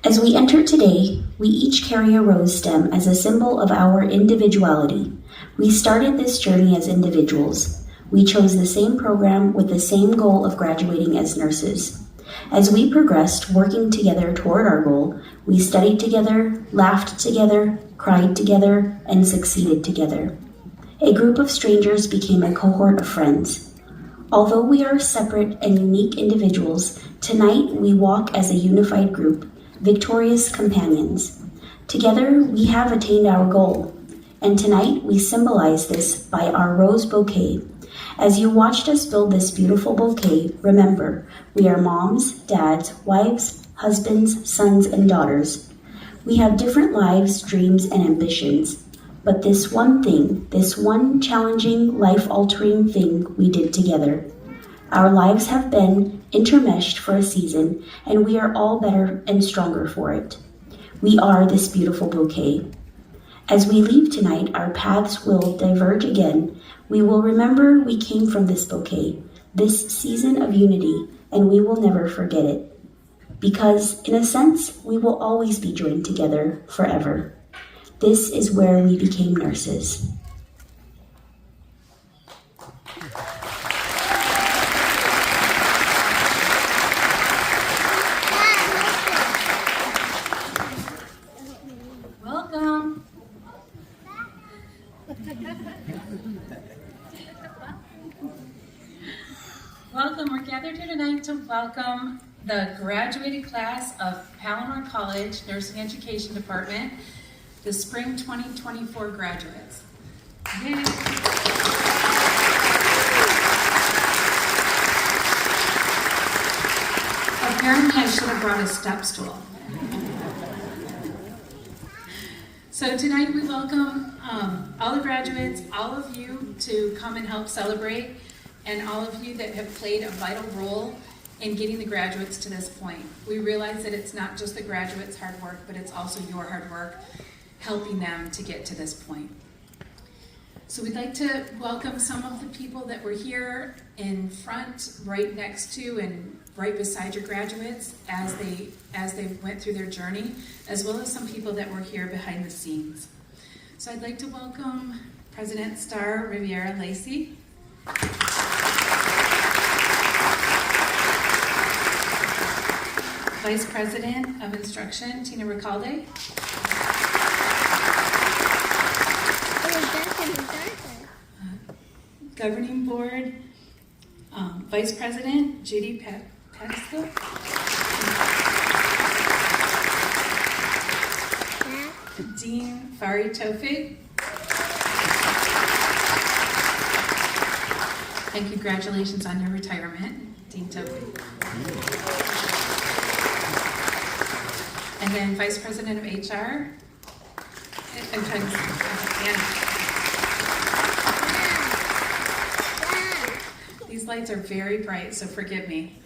As we enter today, we each carry a rose stem as a symbol of our individuality. We started this journey as individuals. We chose the same program with the same goal of graduating as nurses. As we progressed, working together toward our goal, we studied together, laughed together, cried together, and succeeded together. A group of strangers became a cohort of friends. Although we are separate and unique individuals, tonight we walk as a unified group, victorious companions. Together, we have attained our goal, and tonight we symbolize this by our rose bouquet. As you watched us build this beautiful bouquet, remember, we are moms, dads, wives, husbands, sons, and daughters. We have different lives, dreams, and ambitions, but this one thing, this one challenging, life-altering thing we did together. Our lives have been intermeshed for a season, and we are all better and stronger for it. We are this beautiful bouquet. As we leave tonight, our paths will diverge again. We will remember we came from this bouquet, this season of unity, and we will never forget it. Because, in a sense, we will always be joined together forever. This is where we became nurses. Welcome. Welcome. We're gathered here tonight to welcome the graduating class of Palomar College Nursing Education Department, the spring 2024 graduates. Yay. Apparently I should have brought a step stool. So tonight we welcome all the graduates, all of you to come and help celebrate, and all of you that have played a vital role in getting the graduates to this point. We realize that it's not just the graduates' hard work, but it's also your hard work helping them to get to this point. So we'd like to welcome some of the people that were here in front, right next to and right beside your graduates as they went through their journey, as well as some people that were here behind the scenes. So I'd like to welcome President Star Riviera Lacey, Vice President of Instruction Tina Recalde, Governing Board Vice President Judy Pettisville, Dean Fari Tofig, and congratulations on your retirement, Dean Tofig. And then Vice President of HR, I'm trying to Anna. These lights are very bright, so forgive me.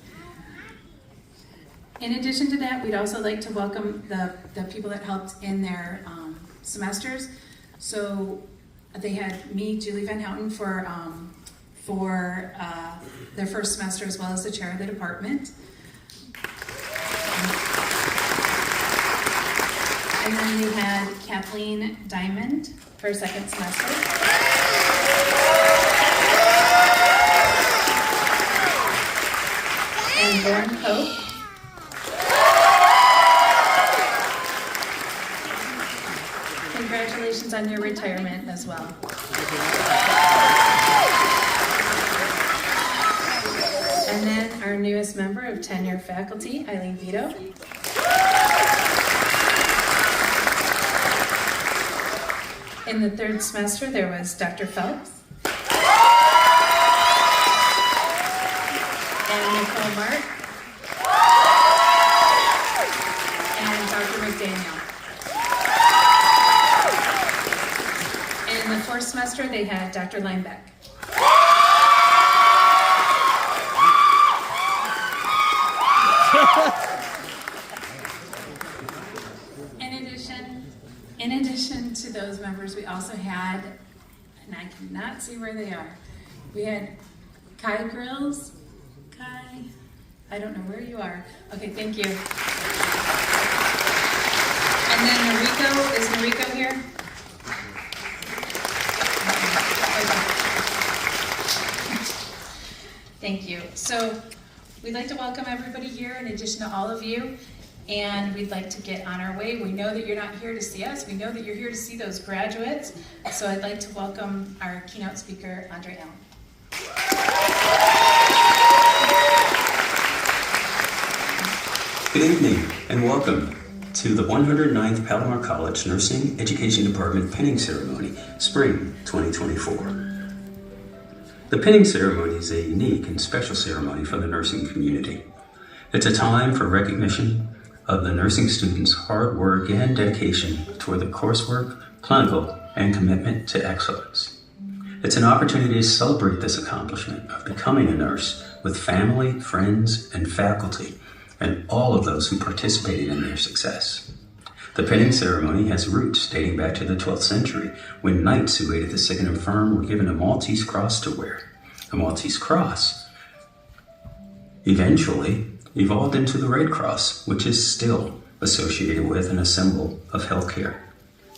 In addition to that, we'd also like to welcome the people that helped in their semesters. So they had me, Julie Van Houten, for their first semester, as well as the chair of the department. And then we had Kathleen Diamond for her second semester. And Lauren Pope. Congratulations on your retirement as well. And then our newest member of tenure faculty, Eileen Vito. In the third semester, there was Dr. Phelps. And Nicole Mark. And Dr. McDaniel. In the fourth semester, they had Dr. Linebeck. In addition to those members, we also had, and I cannot see where they are, we had Kai Grills. Kai, I don't know where you are. Okay, thank you. And then Noriko, is Noriko here? Thank you. So we'd like to welcome everybody here in addition to all of you, and we'd like to get on our way. We know that you're not here to see us. We know that you're here to see those graduates. So I'd like to welcome our keynote speaker, Andre Allen. Good evening and welcome to the 109th Palomar College Nursing Education Department Pinning Ceremony, Spring 2024. The pinning ceremony is a unique and special ceremony for the nursing community. It's a time for recognition of the nursing students' hard work and dedication toward the coursework, clinical, and commitment to excellence. It's an opportunity to celebrate this accomplishment of becoming a nurse with family, friends, and faculty, and all of those who participated in their success. The pinning ceremony has roots dating back to the 12th century, when knights who aided the sick and infirm were given a Maltese cross to wear. The Maltese cross eventually evolved into the Red Cross, which is still associated with and a symbol of healthcare.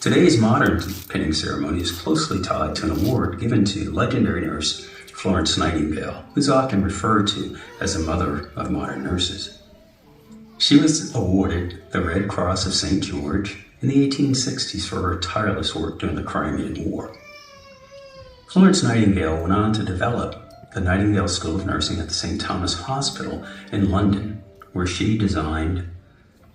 Today's modern pinning ceremony is closely tied to an award given to legendary nurse Florence Nightingale, who's often referred to as the mother of modern nurses. She was awarded the Red Cross of St. George in the 1860s for her tireless work during the Crimean War. Florence Nightingale went on to develop the Nightingale School of Nursing at the St. Thomas Hospital in London, where she designed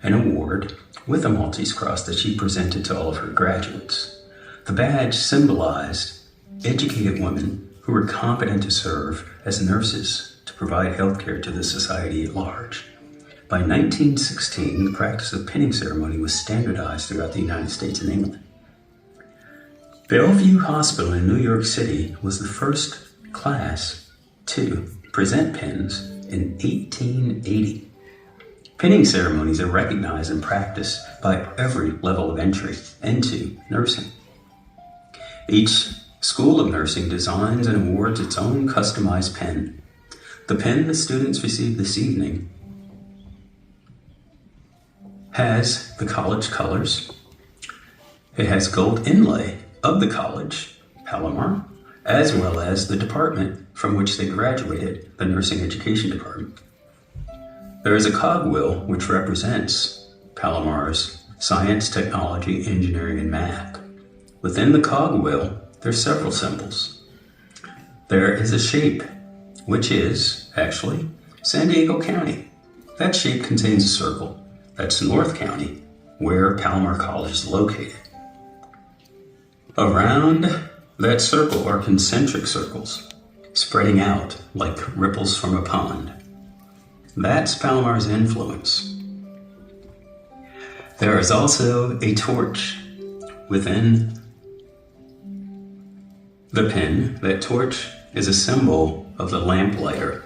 an award with a Maltese cross that she presented to all of her graduates. The badge symbolized educated women who were competent to serve as nurses to provide health care to the society at large. By 1916, the practice of pinning ceremony was standardized throughout the United States and England. Bellevue Hospital in New York City was the first class to present pins in 1880. Pinning ceremonies are recognized and practiced by every level of entry into nursing. Each school of nursing designs and awards its own customized pin. The pin the students receive this evening has the college colors. It has gold inlay of the college, Palomar, as well as the department from which they graduated, the Nursing Education Department. There is a cogwheel which represents Palomar's science, technology, engineering, and math. Within the cogwheel, there are several symbols. There is a shape, which is actually San Diego County. That shape contains a circle. That's North County, where Palomar College is located. Around that circle are concentric circles, spreading out like ripples from a pond. That's Palomar's influence. There is also a torch within the pin. That torch is a symbol of the lamplighter,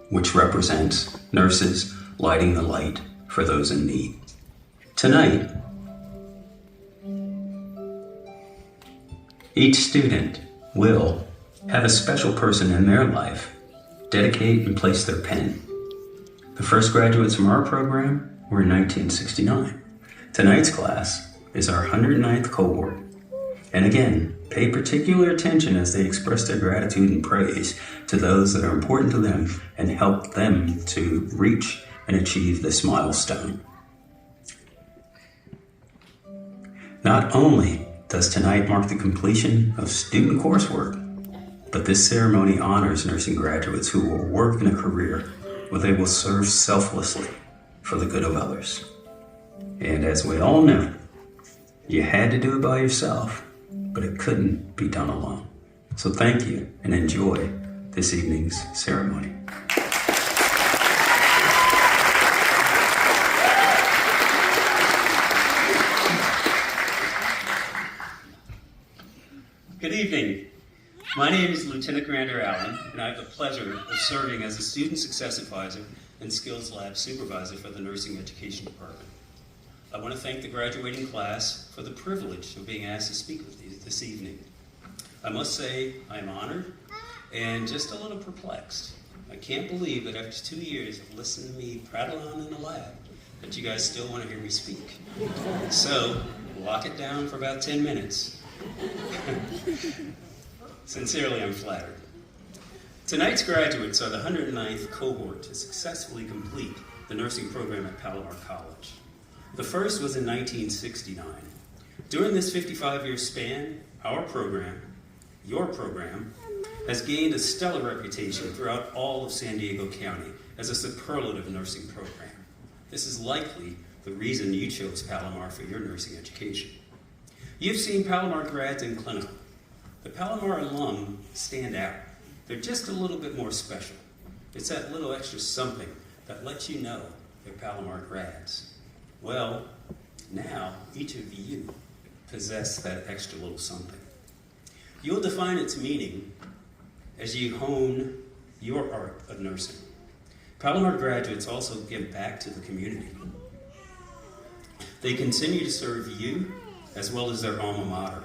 which represents nurses lighting the light for those in need. Tonight, each student will have a special person in their life dedicate and place their pin. The first graduates from our program were in 1969. Tonight's class is our 109th cohort. And again, pay particular attention as they express their gratitude and praise to those that are important to them and help them to reach and achieve this milestone. Not only does tonight mark the completion of student coursework, but this ceremony honors nursing graduates who will work in a career where they will serve selflessly for the good of others. And as we all know, you had to do it by yourself, but it couldn't be done alone. So thank you and enjoy this evening's ceremony. Good evening. My name is Lieutenant Commander Allen, and I have the pleasure of serving as a Student Success Advisor and Skills Lab Supervisor for the Nursing Education Department. I want to thank the graduating class for the privilege of being asked to speak with you this evening. I must say I am honored and just a little perplexed. I can't believe that after 2 years of listening to me prattle on in the lab, but you guys still want to hear me speak. So, lock it down for about 10 minutes. Sincerely, I'm flattered. Tonight's graduates are the 109th cohort to successfully complete the nursing program at Palomar College. The first was in 1969. During this 55-year span, our program, your program, has gained a stellar reputation throughout all of San Diego County as a superlative nursing program. This is likely the reason you chose Palomar for your nursing education. You've seen Palomar grads in clinical. The Palomar alum stand out. They're just a little bit more special. It's that little extra something that lets you know they're Palomar grads. Well, now each of you possess that extra little something. You'll define its meaning as you hone your art of nursing. Palomar graduates also give back to the community. They continue to serve you as well as their alma mater.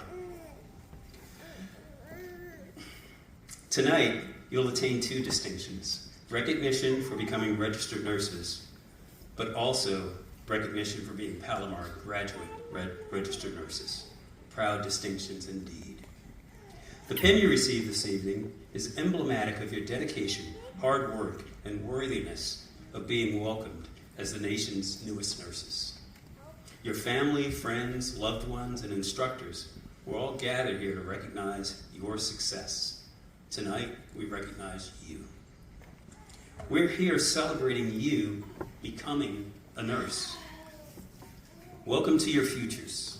Tonight, you'll attain two distinctions: recognition for becoming registered nurses, but also recognition for being Palomar graduate registered nurses. Proud distinctions indeed. The pin you received this evening is emblematic of your dedication, hard work, and worthiness of being welcomed as the nation's newest nurses. Your family, friends, loved ones, and instructors were all gathered here to recognize your success. Tonight, we recognize you. We're here celebrating you becoming a nurse. Welcome to your futures.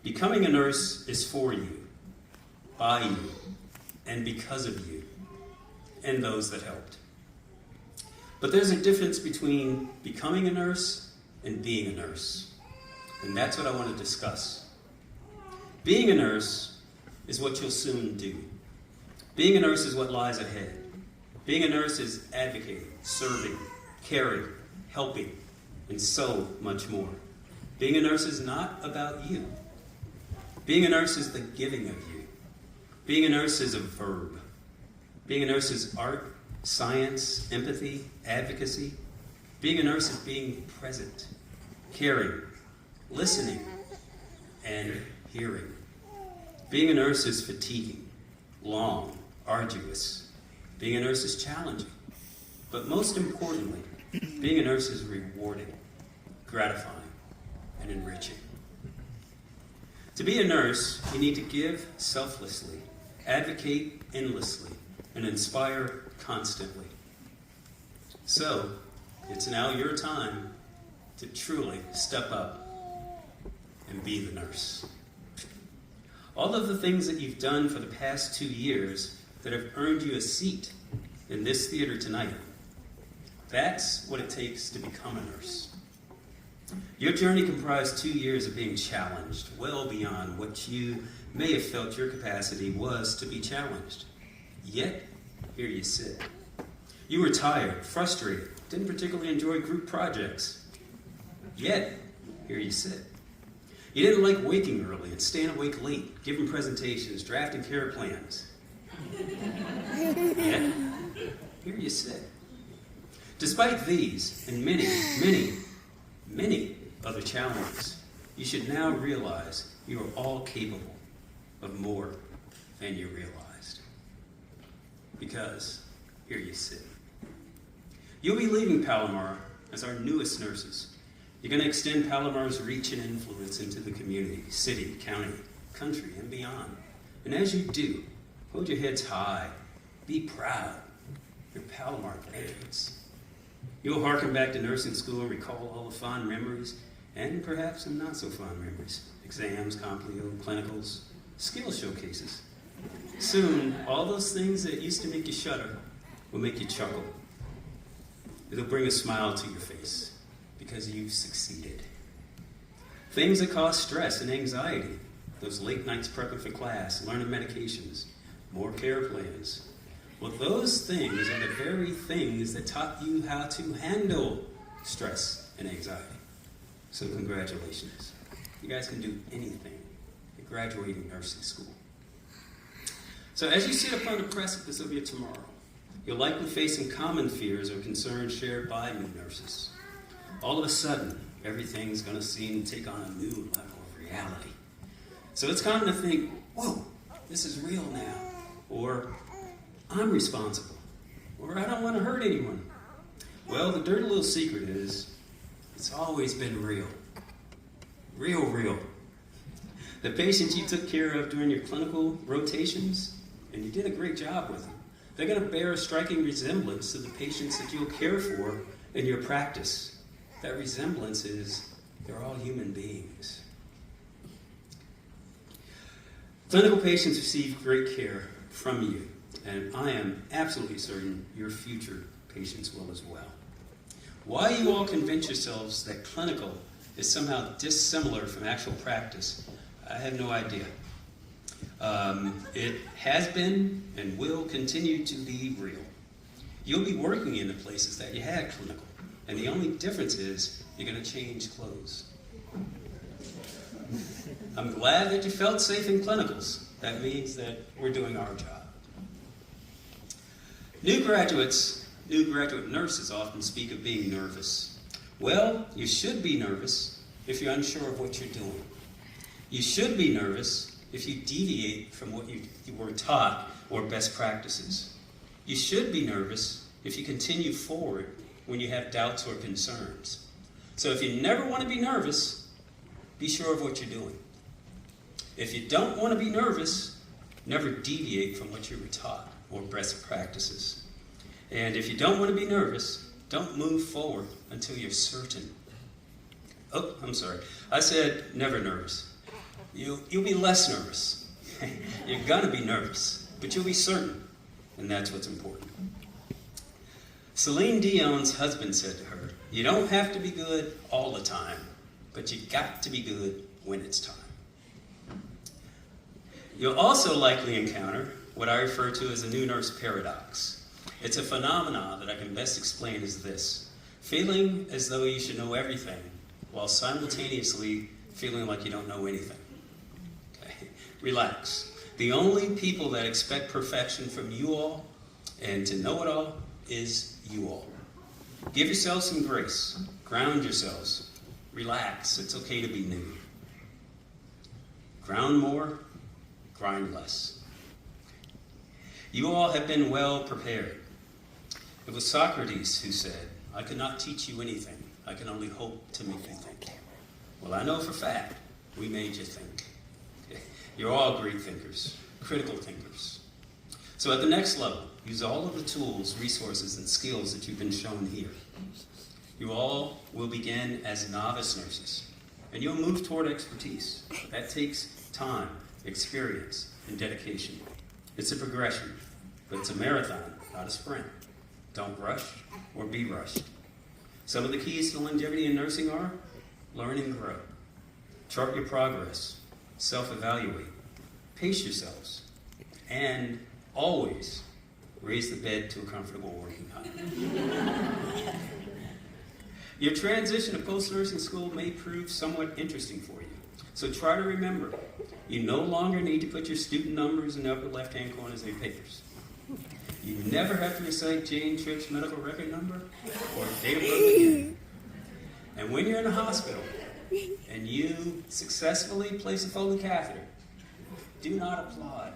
Becoming a nurse is for you, by you, and because of you, and those that helped. But there's a difference between becoming a nurse and being a nurse, and that's what I want to discuss. Being a nurse is what you'll soon do. Being a nurse is what lies ahead. Being a nurse is advocating, serving, caring, helping, and so much more. Being a nurse is not about you. Being a nurse is the giving of you. Being a nurse is a verb. Being a nurse is art, science, empathy, advocacy. Being a nurse is being present, caring, listening, and hearing. Being a nurse is fatiguing, long, arduous. Being a nurse is challenging. But most importantly, being a nurse is rewarding, gratifying, and enriching. To be a nurse, you need to give selflessly, advocate endlessly, and inspire constantly. So, it's now your time to truly step up and be the nurse. All of the things that you've done for the past 2 years that have earned you a seat in this theater tonight, that's what it takes to become a nurse. Your journey comprised 2 years of being challenged, well beyond what you may have felt your capacity was to be challenged. Yet, here you sit. You were tired, frustrated, didn't particularly enjoy group projects. Yet, here you sit. You didn't like waking early and staying awake late, giving presentations, drafting care plans. Yet, here you sit. Despite these and many other challenges, you should now realize you are all capable of more than you realized. Because here you sit. You'll be leaving Palomar as our newest nurses. You're going to extend Palomar's reach and influence into the community, city, county, country, and beyond. And as you do, hold your heads high. Be proud. You're Palomar graduates. You'll harken back to nursing school and recall all the fond memories, and perhaps some not so fond memories. Exams, complio, clinicals, skill showcases. Soon, all those things that used to make you shudder will make you chuckle. It'll bring a smile to your face because you've succeeded. Things that cause stress and anxiety, those late nights prepping for class, learning medications, more care plans. Well, those things are the very things that taught you how to handle stress and anxiety. So congratulations. You guys can do anything at graduating nursing school. So as you sit upon the precipice of your tomorrow, you'll likely face some common fears or concerns shared by new nurses. all of a sudden, everything's going to seem to take on a new level of reality. So it's common to think, whoa, this is real now, or I'm responsible, or I don't want to hurt anyone. Well, the dirty little secret is, it's always been real. Real. The patients you took care of during your clinical rotations, and you did a great job with them, they're going to bear a striking resemblance to the patients that you'll care for in your practice. That resemblance is they're all human beings. Clinical patients receive great care from you, and I am absolutely certain your future patients will as well. Why you all convince yourselves that clinical is somehow dissimilar from actual practice, I have no idea. It has been and will continue to be real. You'll be working in the places that you had clinical, and the only difference is you're going to change clothes. I'm glad that you felt safe in clinicals. That means that we're doing our job. New graduate nurses often speak of being nervous. Well, you should be nervous if you're unsure of what you're doing. You should be nervous if you deviate from what you were taught or best practices. You should be nervous if you continue forward when you have doubts or concerns. So if you never want to be nervous, be sure of what you're doing. If you don't want to be nervous, never deviate from what you were taught or best practices. And if you don't want to be nervous, don't move forward until you're certain. Oh, I'm sorry. I said never nervous. You'll be less nervous. You're going to be nervous, but you'll be certain, and that's what's important. Celine Dion's husband said to her, "You don't have to be good all the time, but you got to be good when it's time." You'll also likely encounter what I refer to as a new nurse paradox. It's a phenomenon that I can best explain as this: feeling as though you should know everything, while simultaneously feeling like you don't know anything. Relax. The only people that expect perfection from you all and to know it all is you all. Give yourselves some grace. Ground yourselves. Relax. It's okay to be new. Ground more, grind less. You all have been well prepared. It was Socrates who said, "I could not teach you anything. I can only hope to make you think." Well, I know for a fact we made you think. You're all great thinkers, critical thinkers. So at the next level, use all of the tools, resources, and skills that you've been shown here. You all will begin as novice nurses, and you'll move toward expertise. That takes time, experience, and dedication. It's a progression, but it's a marathon, not a sprint. Don't rush or be rushed. Some of the keys to longevity in nursing are: learn and grow. Chart your progress. Self-evaluate. Pace yourselves. And always raise the bed to a comfortable working height. Your transition to post-nursing school may prove somewhat interesting for you. So try to remember, you no longer need to put your student numbers in the upper left-hand corners of your papers. You never have to recite Jane Tripp's medical record number or date of birth again. And when you're in a hospital and you successfully place a Foley catheter, do not applaud.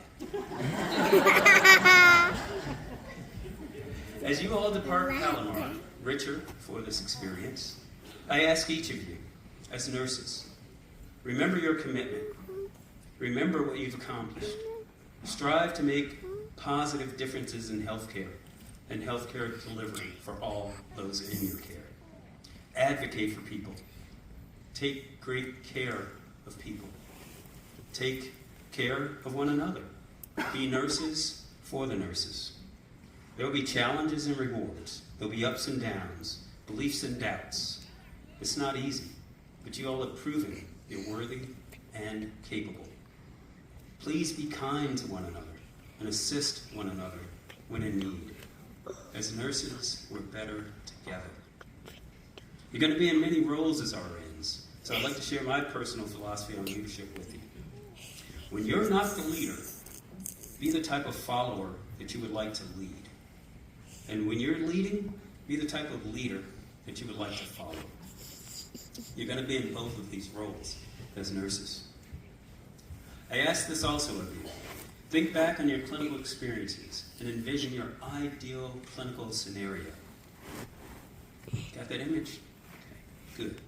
As you all depart Palomar, richer for this experience, I ask each of you, as nurses, remember your commitment. Remember what you've accomplished. Strive to make positive differences in healthcare and healthcare delivery for all those in your care. Advocate for people. Take great care of people. Take care of one another. Be nurses for the nurses. There will be challenges and rewards. There will be ups and downs, beliefs and doubts. It's not easy, but you all have proven you're worthy and capable. Please be kind to one another and assist one another when in need. As nurses, we're better together. You're going to be in many roles as RNs, so I'd like to share my personal philosophy on leadership with you. When you're not the leader, be the type of follower that you would like to lead. And when you're leading, be the type of leader that you would like to follow. You're going to be in both of these roles as nurses. I ask this also of you. Think back on your clinical experiences and envision your ideal clinical scenario. Got that image? Okay, good.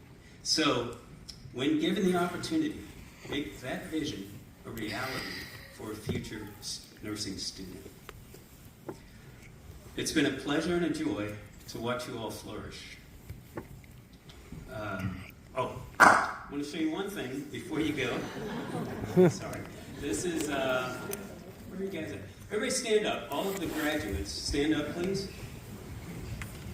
So, when given the opportunity, make that vision a reality for a future nursing student. It's been a pleasure and a joy to watch you all flourish. I want to show you one thing before you go. Sorry. This is, where are you guys at? Everybody stand up. All of the graduates, stand up, please.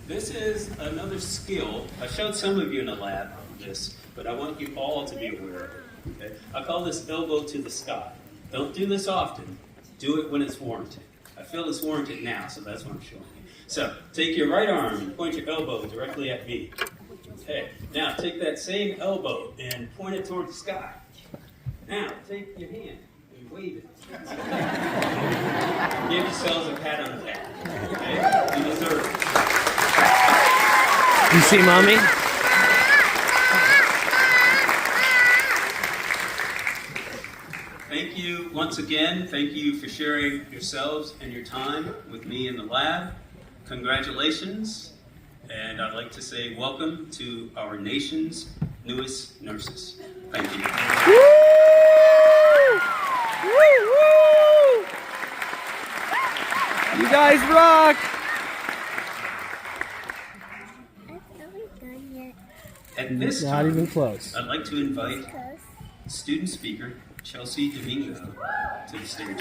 This is another skill. I showed some of you in the lab this, but I want you all to be aware of it. Okay? I call this elbow to the sky. Don't do this often. Do it when it's warranted. I feel it's warranted now, so that's what I'm showing you. So, take your right arm and point your elbow directly at me. Okay, now take that same elbow and point it toward the sky. Now, take your hand and wave it. Give yourselves a pat on the back. Okay? You deserve it. You see, Mommy? Thank you once again. Thank you for sharing yourselves and your time with me in the lab. Congratulations. And I'd like to say welcome to our nation's newest nurses. Thank you. Woo! Woo! Woo! You guys rock! Are we done yet? At this Not time, even close. I'd like to invite student speaker Chelsea Domingo to the stage.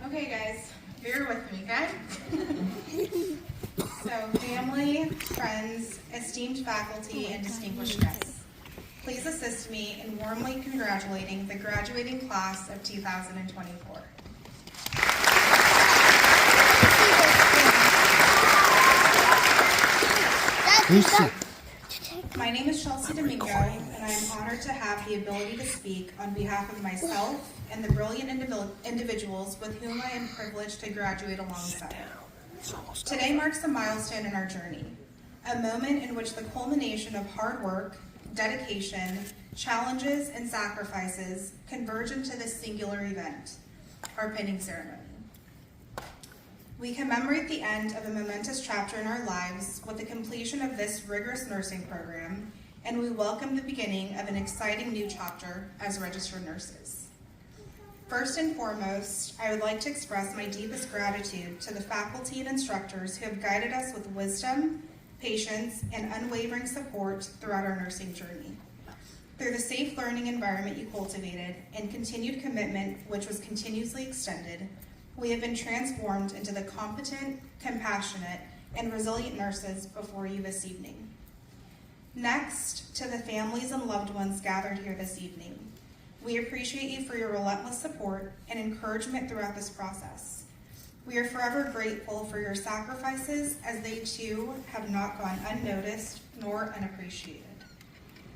Okay, guys, bear with me, okay? So, family, friends, esteemed faculty, and distinguished guests, please assist me in warmly congratulating the graduating class of 2024. My name is Chelsea Domingo, and I am honored to have the ability to speak on behalf of myself and the brilliant individuals with whom I am privileged to graduate alongside. Today marks a milestone in our journey, a moment in which the culmination of hard work, dedication, challenges, and sacrifices converge into this singular event, our pinning ceremony. We commemorate the end of a momentous chapter in our lives with the completion of this rigorous nursing program, and we welcome the beginning of an exciting new chapter as registered nurses. First and foremost, I would like to express my deepest gratitude to the faculty and instructors who have guided us with wisdom, patience, and unwavering support throughout our nursing journey. Through the safe learning environment you cultivated and continued commitment, which was continuously extended, we have been transformed into the competent, compassionate, and resilient nurses before you this evening. Next, to the families and loved ones gathered here this evening, we appreciate you for your relentless support and encouragement throughout this process. We are forever grateful for your sacrifices, as they too have not gone unnoticed nor unappreciated.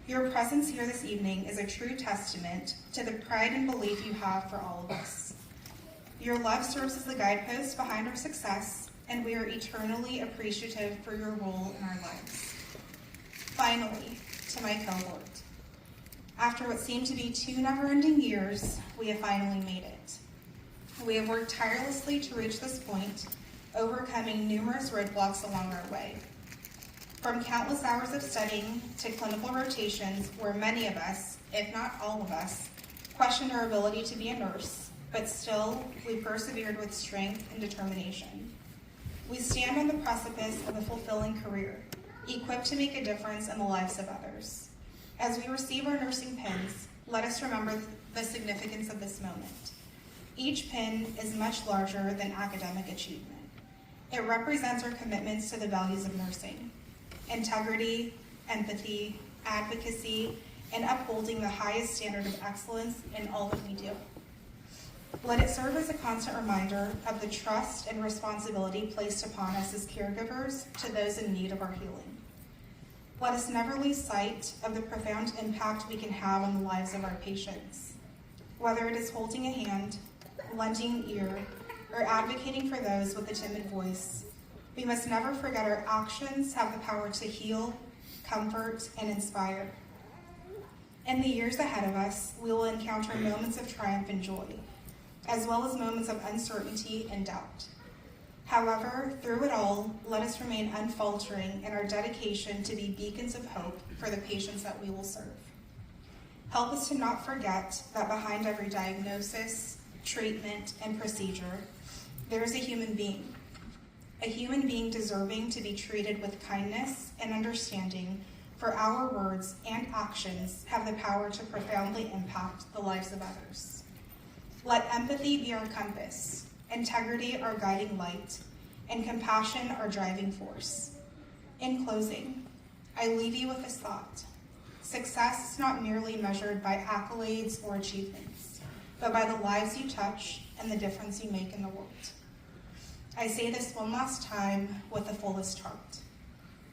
Your presence here this evening is a true testament to the pride and belief you have for all of us. Your love serves as the guidepost behind our success, and we are eternally appreciative for your role in our lives. Finally, to my cohort. After what seemed to be 2 never-ending years, we have finally made it. We have worked tirelessly to reach this point, overcoming numerous roadblocks along our way. From countless hours of studying to clinical rotations where many of us, if not all of us, questioned our ability to be a nurse, but still, we persevered with strength and determination. We stand on the precipice of a fulfilling career, equipped to make a difference in the lives of others. As we receive our nursing pins, let us remember the significance of this moment. Each pin is much larger than academic achievement. It represents our commitments to the values of nursing: integrity, empathy, advocacy, and upholding the highest standard of excellence in all that we do. Let it serve as a constant reminder of the trust and responsibility placed upon us as caregivers to those in need of our healing. Let us never lose sight of the profound impact we can have on the lives of our patients. Whether it is holding a hand, lending an ear, or advocating for those with a timid voice, we must never forget our actions have the power to heal, comfort, and inspire. In the years ahead of us, we will encounter moments of triumph and joy, as well as moments of uncertainty and doubt. However, through it all, let us remain unfaltering in our dedication to be beacons of hope for the patients that we will serve. Help us to not forget that behind every diagnosis, treatment, and procedure, there is a human being deserving to be treated with kindness and understanding, for our words and actions have the power to profoundly impact the lives of others. Let empathy be our compass, integrity our guiding light, and compassion our driving force. In closing, I leave you with this thought. Success is not merely measured by accolades or achievements, but by the lives you touch and the difference you make in the world. I say this one last time with the fullest heart.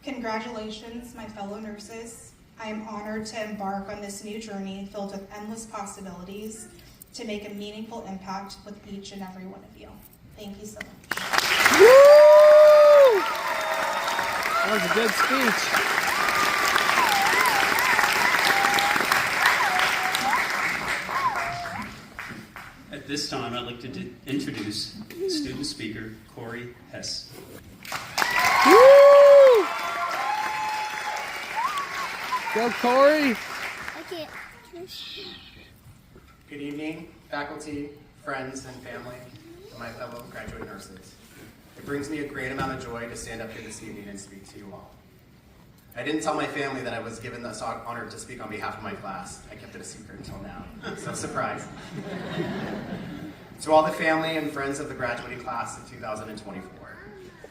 Congratulations, my fellow nurses. I am honored to embark on this new journey filled with endless possibilities to make a meaningful impact with each and every one of you. Thank you so much. Woo! That was a good speech. At this time, I'd like to introduce student speaker Corey Hess. Woo! Go, Corey. Okay. Good evening, faculty, friends, and family, and my fellow graduate nurses. It brings me a great amount of joy to stand up here this evening and speak to you all. I didn't tell my family that I was given this honor to speak on behalf of my class. I kept it a secret until now, so surprise. To all the family and friends of the graduating class of 2024,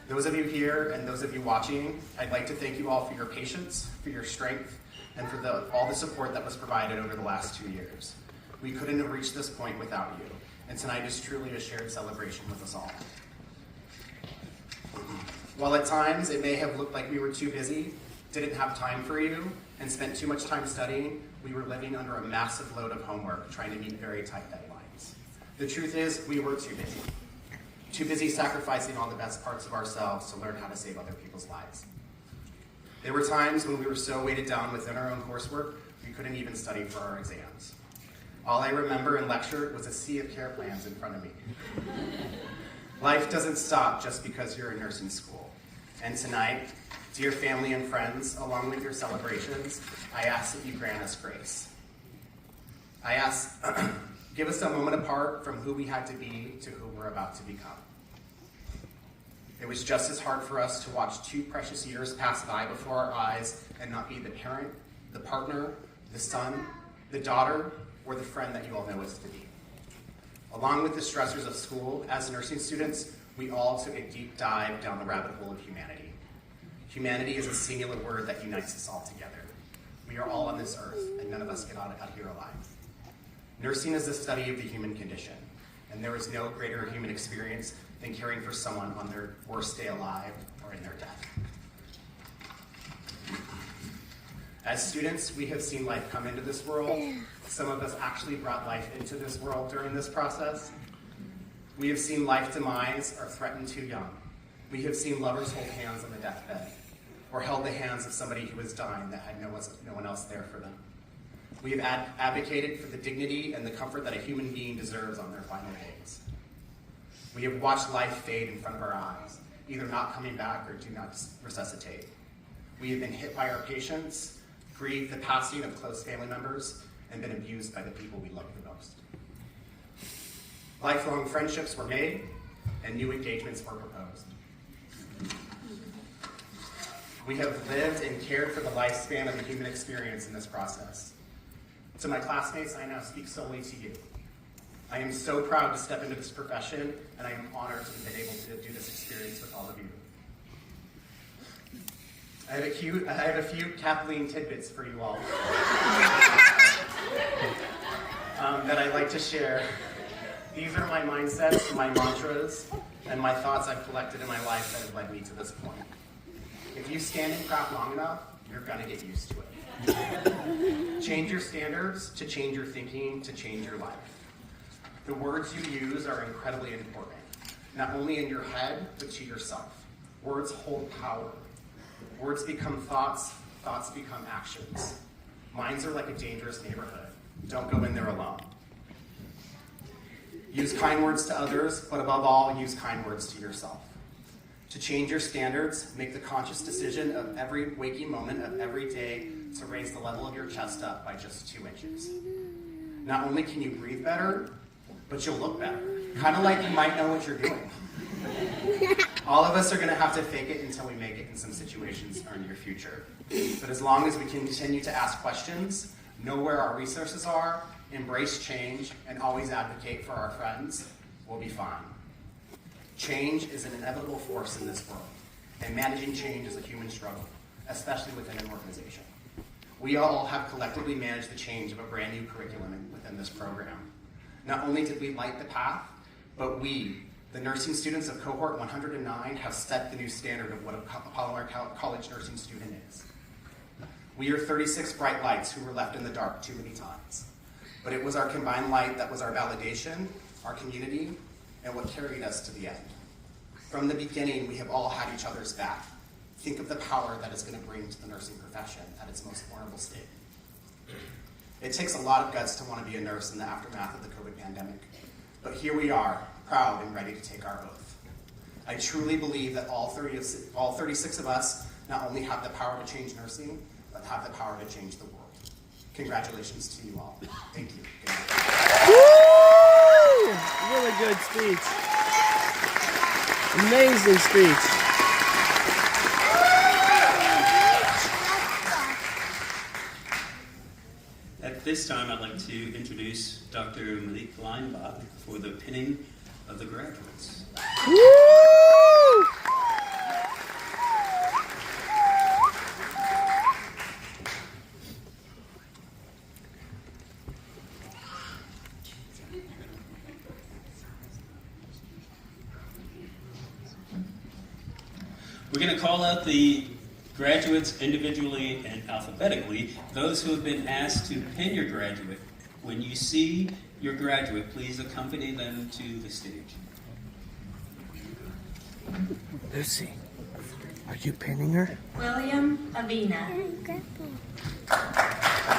those of you here and those of you watching, I'd like to thank you all for your patience, for your strength, and for all the support that was provided over the last 2 years. We couldn't have reached this point without you, and tonight is truly a shared celebration with us all. While at times it may have looked like we were too busy, didn't have time for you, and spent too much time studying, we were living under a massive load of homework trying to meet very tight deadlines. The truth is, we were too busy. Too busy sacrificing all the best parts of ourselves to learn how to save other people's lives. There were times when we were so weighted down within our own coursework, we couldn't even study for our exams. All I remember in lecture was a sea of care plans in front of me. Life doesn't stop just because you're in nursing school. And tonight, dear family and friends, along with your celebrations, I ask that you grant us grace. I ask, give us a moment apart from who we had to be to who we're about to become. It was just as hard for us to watch 2 precious years pass by before our eyes and not be the parent, the partner, the son, the daughter, or the friend that you all know us to be. Along with the stressors of school, as nursing students, we all took a deep dive down the rabbit hole of humanity. Humanity is a singular word that unites us all together. We are all on this earth, and none of us get out here alive. Nursing is the study of the human condition, and there is no greater human experience than caring for someone on their worst day alive or in their death. As students, we have seen life come into this world. Some of us actually brought life into this world during this process. We have seen life demise or threatened too young. We have seen lovers hold hands on the deathbed, or held the hands of somebody who was dying that had no one else there for them. We have advocated for the dignity and the comfort that a human being deserves on their final days. We have watched life fade in front of our eyes, either not coming back or do not resuscitate. We have been hit by our patients, grieved the passing of close family members, and been abused by the people we love the most. Lifelong friendships were made, and new engagements were proposed. We have lived and cared for the lifespan of the human experience in this process. To my classmates, I now speak solely to you. I am so proud to step into this profession, and I am honored to have been able to do this experience with all of you. I have a few Kathleen tidbits for you all that I'd like to share. These are my mindsets, my mantras, and my thoughts I've collected in my life that have led me to this point. If you stand in crap long enough, you're gonna get used to it. Change your standards to change your thinking to change your life. The words you use are incredibly important, not only in your head, but to yourself. Words hold power. Words become thoughts, thoughts become actions. Minds are like a dangerous neighborhood. Don't go in there alone. Use kind words to others, but above all, use kind words to yourself. To change your standards, make the conscious decision of every waking moment of every day to raise the level of your chest up by just 2 inches. Not only can you breathe better, but you'll look better. Kind of like you might know what you're doing. All of us are gonna have to fake it until we make it in some situations or in your future. But as long as we continue to ask questions, know where our resources are, embrace change, and always advocate for our friends, we'll be fine. Change is an inevitable force in this world, and managing change is a human struggle, especially within an organization. We all have collectively managed the change of a brand new curriculum within this program. Not only did we light the path, but we, the nursing students of cohort 109, have set the new standard of what a Palomar College nursing student is. We are 36 bright lights who were left in the dark too many times. But it was our combined light that was our validation, our community, and what carried us to the end. From the beginning, we have all had each other's back. Think of the power that is going to bring to the nursing profession at its most vulnerable state. It takes a lot of guts to want to be a nurse in the aftermath of the COVID pandemic. But here we are, proud and ready to take our oath. I truly believe that all 36 of us not only have the power to change nursing, but have the power to change the world. Congratulations to you all. Thank you. Woo! Really good speech. Amazing speech. At this time, I'd like to introduce Dr. Malik Leinbach for the pinning of the graduates. Woo! We're going to call out the graduates individually and alphabetically. Those who have been asked to pin your graduate, when you see your graduate, please accompany them to the stage. Lucy, are you pinning her? William Avina.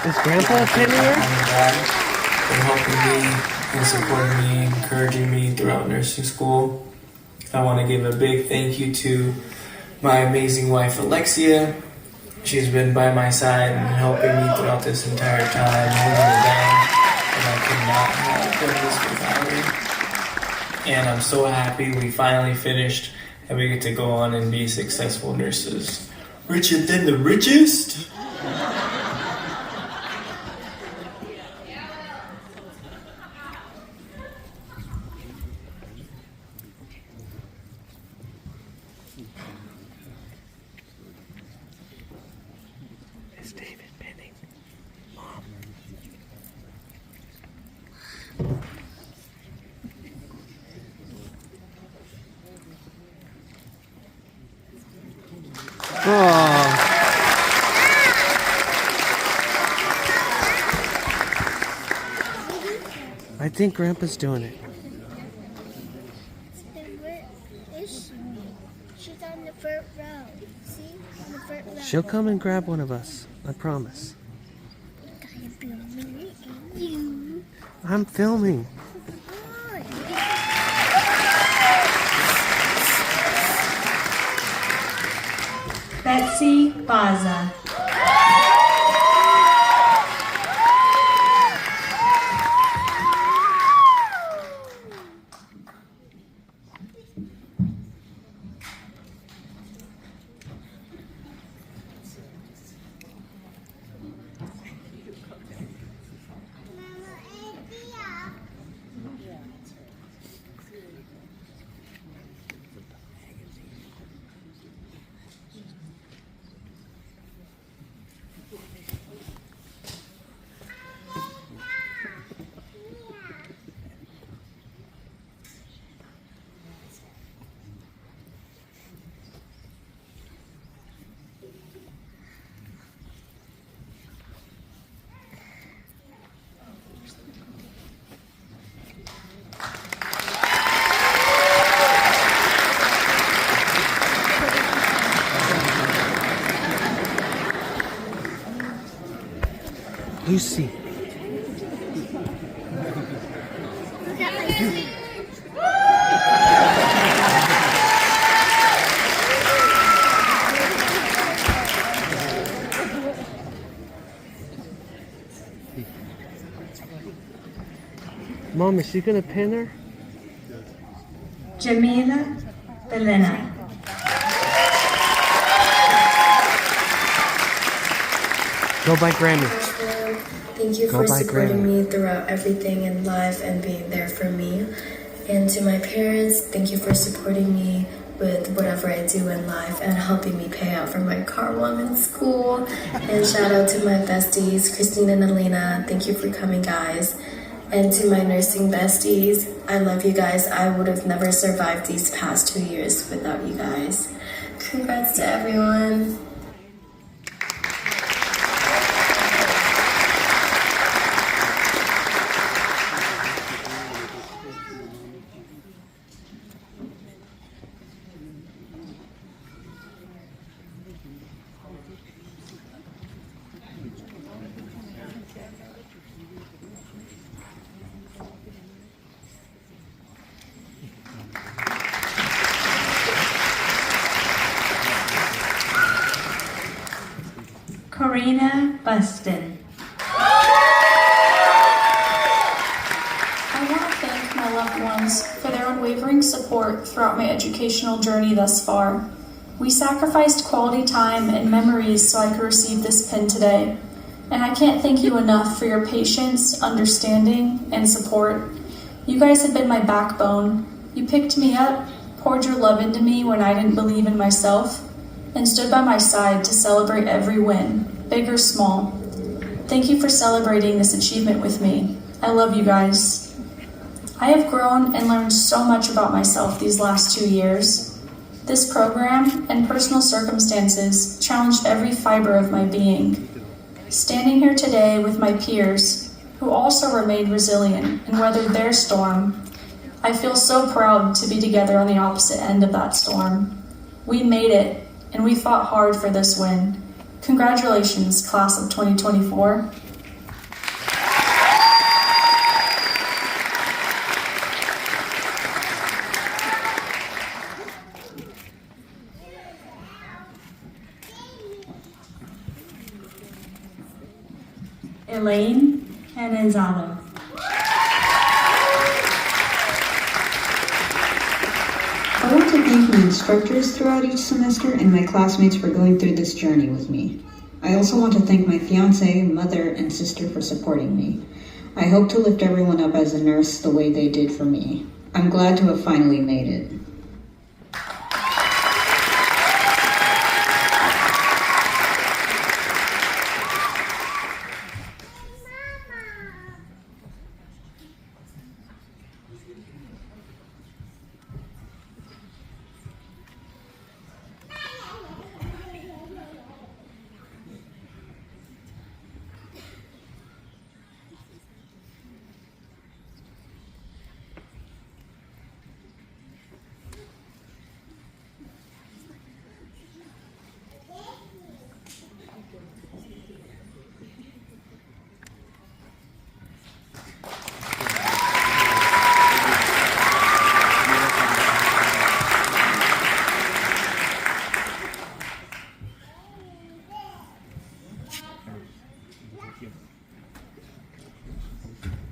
Is Grandpa pinning her? For helping me and supporting me, encouraging me throughout nursing school. I want to give a big thank you to my amazing wife, Alexia. She's been by my side and helping me throughout this entire time, holding me down, and I could not have done this without her. And I'm so happy we finally finished and we get to go on and be successful nurses. Richer than the richest? Is David pinning? Mom. Oh. I think Grandpa's doing it. Where is she? She's on the front row. See? On the front row. She'll come and grab one of us. I promise. Gotta be me and you. I'm filming. Betsy Baza. Lucy. Look at my feet. Mom, is she gonna pin her? Jamila Belena. Go by Grammy. Thank you for supporting me throughout everything in life and being there for me. And to my parents, thank you for supporting me with whatever I do in life and helping me pay out for my car while I'm in school. And shout out to my besties, Christine and Alina. Thank you for coming, guys. And to my nursing besties, I love you guys. I would have never survived these past 2 years without you guys. Congrats to everyone. Corina Buston. I want to thank my loved ones for their unwavering support throughout my educational journey thus far. We sacrificed quality time and memories so I could receive this pin today, and I can't thank you enough for your patience, understanding, and support. You guys have been my backbone. You picked me up, poured your love into me when I didn't believe in myself, and stood by my side to celebrate every win, big or small. Thank you for celebrating this achievement with me. I love you guys. I have grown and learned so much about myself these last 2 years. This program and personal circumstances challenged every fiber of my being. Standing here today with my peers, who also remained resilient and weathered their storm, I feel so proud to be together on the opposite end of that storm. We made it, and we fought hard for this win. Congratulations, class of 2024. Elaine Anizado. I want to thank my instructors throughout each semester and my classmates for going through this journey with me. I also want to thank my fiance, mother, and sister for supporting me. I hope to lift everyone up as a nurse the way they did for me. I'm glad to have finally made it.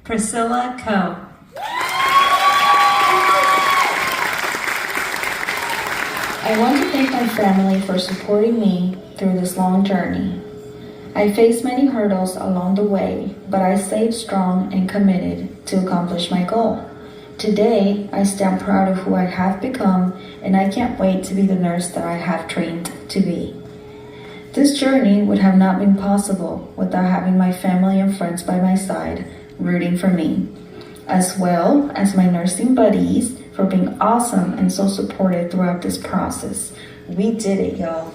Priscilla Coe. I want to thank my family for supporting me through this long journey. I faced many hurdles along the way, but I stayed strong and committed to accomplish my goal. Today, I stand proud of who I have become, and I can't wait to be the nurse that I have trained to be. This journey would have not been possible without having my family and friends by my side, rooting for me, as well as my nursing buddies for being awesome and so supportive throughout this process. We did it, y'all.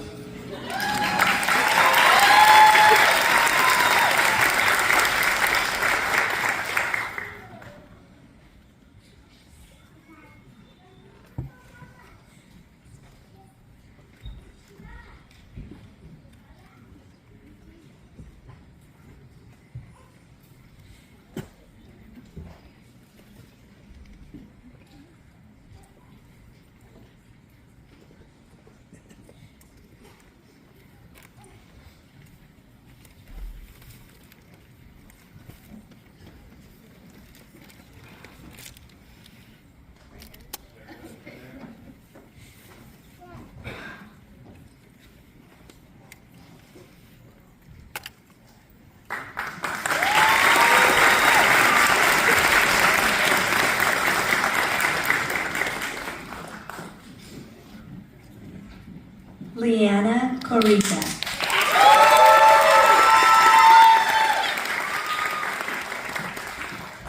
Corita.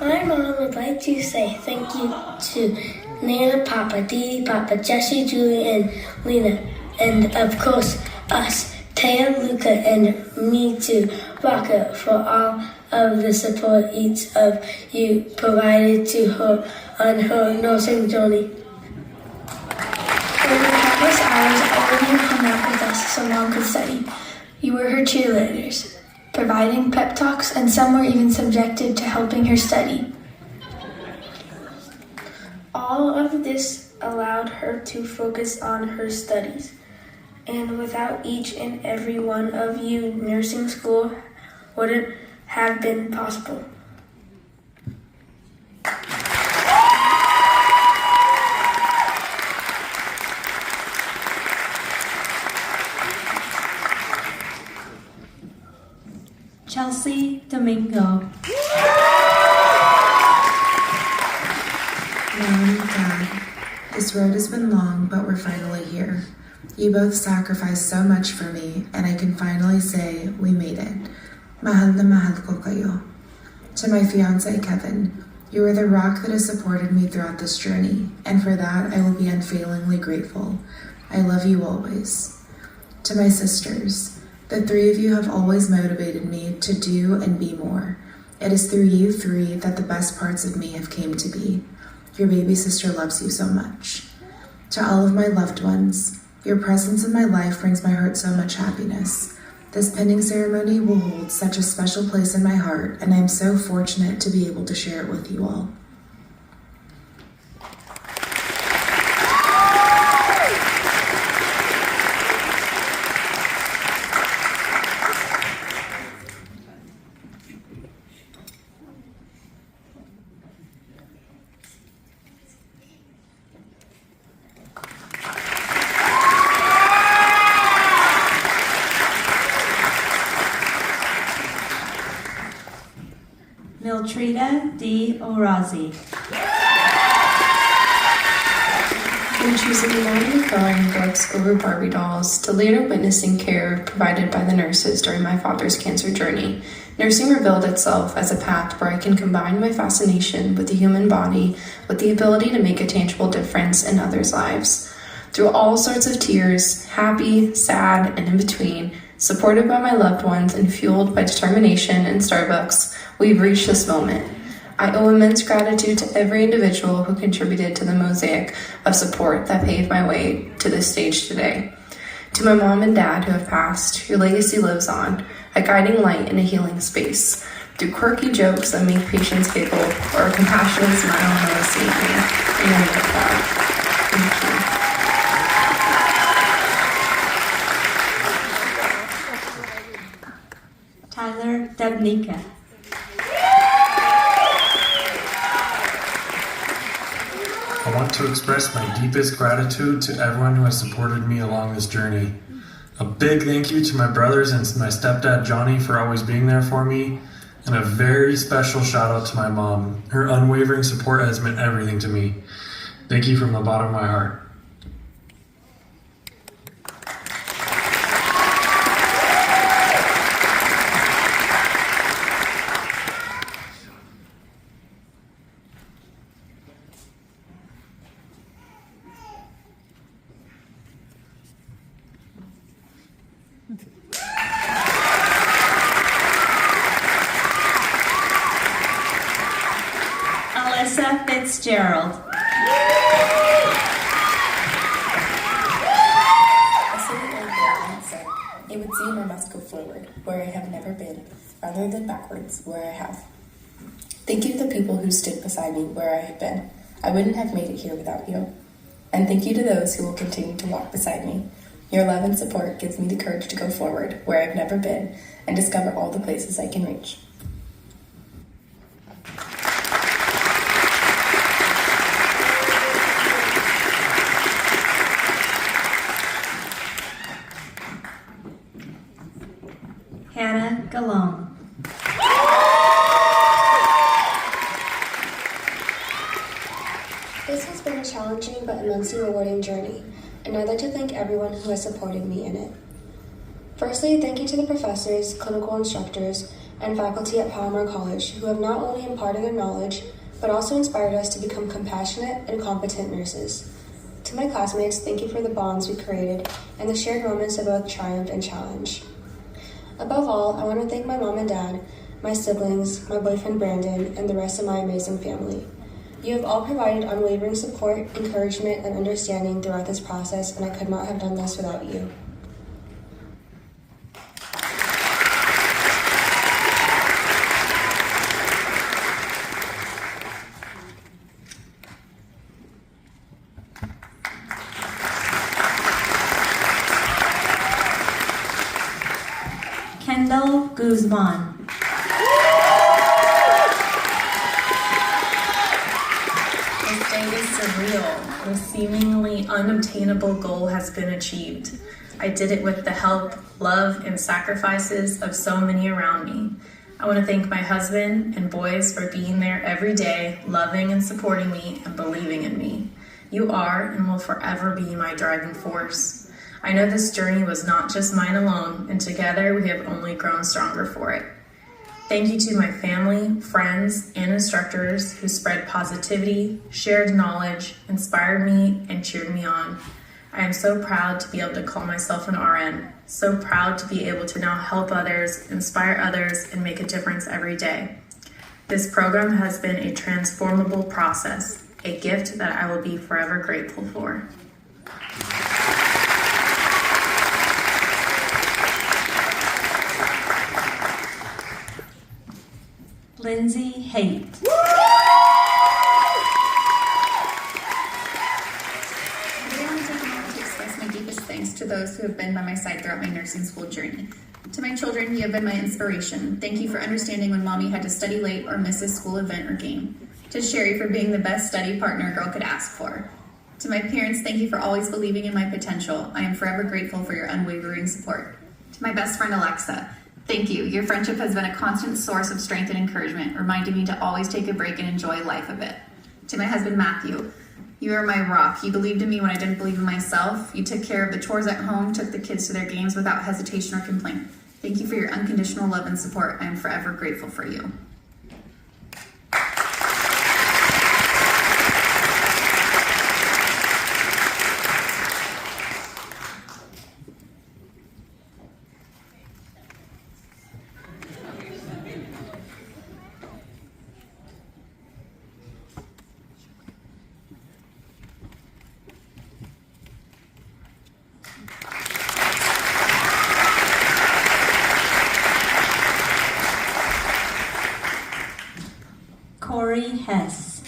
My mom would like to say thank you to Nana, Papa, Dee, Papa, Jesse, Julie, and Lena, and of course us, Taya, Luca, and me too, Rocca, for all of the support each of you provided to her on her nursing journey. For the countless hours all of you hung out with us so Mom could study. You were her cheerleaders, providing pep talks, and some were even subjected to helping her study. All of this allowed her to focus on her studies. And without each and every one of you, nursing school wouldn't have been possible. Chelsea Domingo. Mom, Dad, this road has been long, but we're finally here. You both sacrificed so much for me, and I can finally say we made it. Mahal na mahal ko kayo. To my fiancé, Kevin, you are the rock that has supported me throughout this journey, and for that I will be unfailingly grateful. I love you always. To my sisters, the three of you have always motivated me to do and be more. It is through you three that the best parts of me have came to be. Your baby sister loves you so much. To all of my loved ones, your presence in my life brings my heart so much happiness. This pinning ceremony will hold such a special place in my heart, and I am so fortunate to be able to share it with you all. Miltrita D. Orazi. From choosing Maddie McCollum books over Barbie dolls to later witnessing care provided by the nurses during my father's cancer journey, nursing revealed itself as a path where I can combine my fascination with the human body with the ability to make a tangible difference in others' lives. Through all sorts of tears, happy, sad, and in between, supported by my loved ones and fueled by determination and Starbucks, we've reached this moment. I owe immense gratitude to every individual who contributed to the mosaic of support that paved my way to this stage today. To my mom and dad who have passed, your legacy lives on, a guiding light in a healing space, through quirky jokes that make patients giggle or a compassionate smile when they see me. And I get that. Thank you. Tyler Dubnica. I want to express my deepest gratitude to everyone who has supported me along this journey. A big thank you to my brothers and my stepdad Johnny for always being there for me, and a very special shout out to my mom. Her unwavering support has meant everything to me. Thank you from the bottom of my heart. Alyssa Fitzgerald. I sit in there and said, it would seem I must go forward, where I have never been, rather than backwards, where I have. Thank you to the people who stood beside me where I have been. I wouldn't have made it here without you. And thank you to those who will continue to walk beside me. Your love and support gives me the courage to go forward, where I've never been, and discover all the places I can reach. Hannah Galone. This has been a challenging but immensely rewarding journey, and I'd like to thank everyone who has supported me in it. Firstly, thank you to the professors, clinical instructors, and faculty at Palomar College who have not only imparted their knowledge, but also inspired us to become compassionate and competent nurses. To my classmates, thank you for the bonds we created and the shared moments of both triumph and challenge. Above all, I want to thank my mom and dad, my siblings, my boyfriend Brandon, and the rest of my amazing family. You have all provided unwavering support, encouragement, and understanding throughout this process, and I could not have done this without you. Kendall Guzman. This day is surreal. A seemingly unobtainable goal has been achieved. I did it with the help, love, and sacrifices of so many around me. I want to thank my husband and boys for being there every day, loving and supporting me and believing in me. You are and will forever be my driving force. I know this journey was not just mine alone, and together we have only grown stronger for it. Thank you to my family, friends, and instructors who spread positivity, shared knowledge, inspired me, and cheered me on. I am so proud to be able to call myself an RN, so proud to be able to now help others, inspire others, and make a difference every day. This program has been a transformable process, a gift that I will be forever grateful for. Lindsay Haight. Today I want to take a moment to express my deepest thanks to those who have been by my side throughout my nursing school journey. To my children, you have been my inspiration. Thank you for understanding when mommy had to study late or miss a school event or game. To Sherry for being the best study partner a girl could ask for. To my parents, thank you for always believing in my potential. I am forever grateful for your unwavering support. To my best friend Alexa, thank you. Your friendship has been a constant source of strength and encouragement, reminding me to always take a break and enjoy life a bit. To my husband Matthew, you are my rock. You believed in me when I didn't believe in myself. You took care of the chores at home, took the kids to their games without hesitation or complaint. Thank you for your unconditional love and support. I am forever grateful for you. Corey Hess.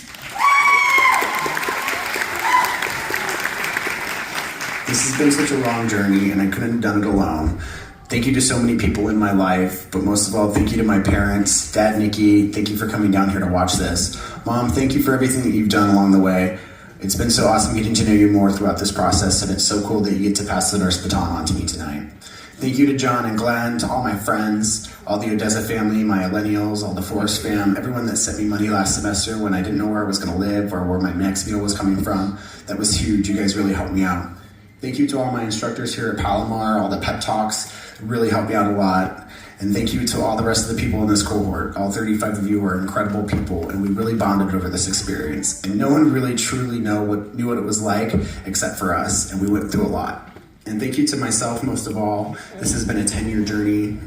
This has been such a long journey, and I couldn't have done it alone. Thank you to so many people in my life, but most of all, thank you to my parents. Dad, Nikki, thank you for coming down here to watch this. Mom, thank you for everything that you've done along the way. It's been so awesome getting to know you more throughout this process, and it's so cool that you get to pass the nurse baton on to me tonight. Thank you to John and Glenn, to all my friends, all the Odessa family, my Millennials, all the Forest fam, everyone that sent me money last semester when I didn't know where I was going to live or where my next meal was coming from. That was huge. You guys really helped me out. Thank you to all my instructors here at Palomar, all the pep talks really helped me out a lot. And thank you to all the rest of the people in this cohort. All 35 of you are incredible people, and we really bonded over this experience. And no one really truly knew what it was like except for us, and we went through a lot. And thank you to myself, most of all. This has been a 10-year journey.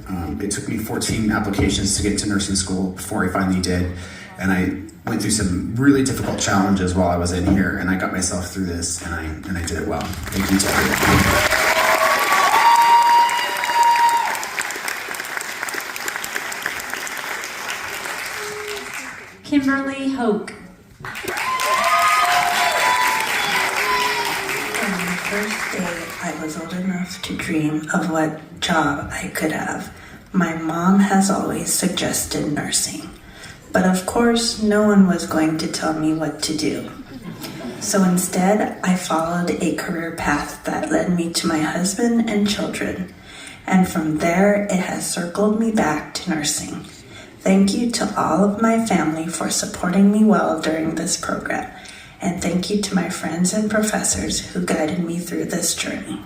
It took me 14 applications to get to nursing school before I finally did. And I went through some really difficult challenges while I was in here, and I got myself through this, and I did it well. Thank you to everyone. Kimberly Hoke. On the first day I was old enough to dream of what job I could have, my mom has always suggested nursing. But of course, no one was going to tell me what to do. So instead, I followed a career path that led me to my husband and children. And from there, it has circled me back to nursing. Thank you to all of my family for supporting me well during this program. And thank you to my friends and professors who guided me through this journey.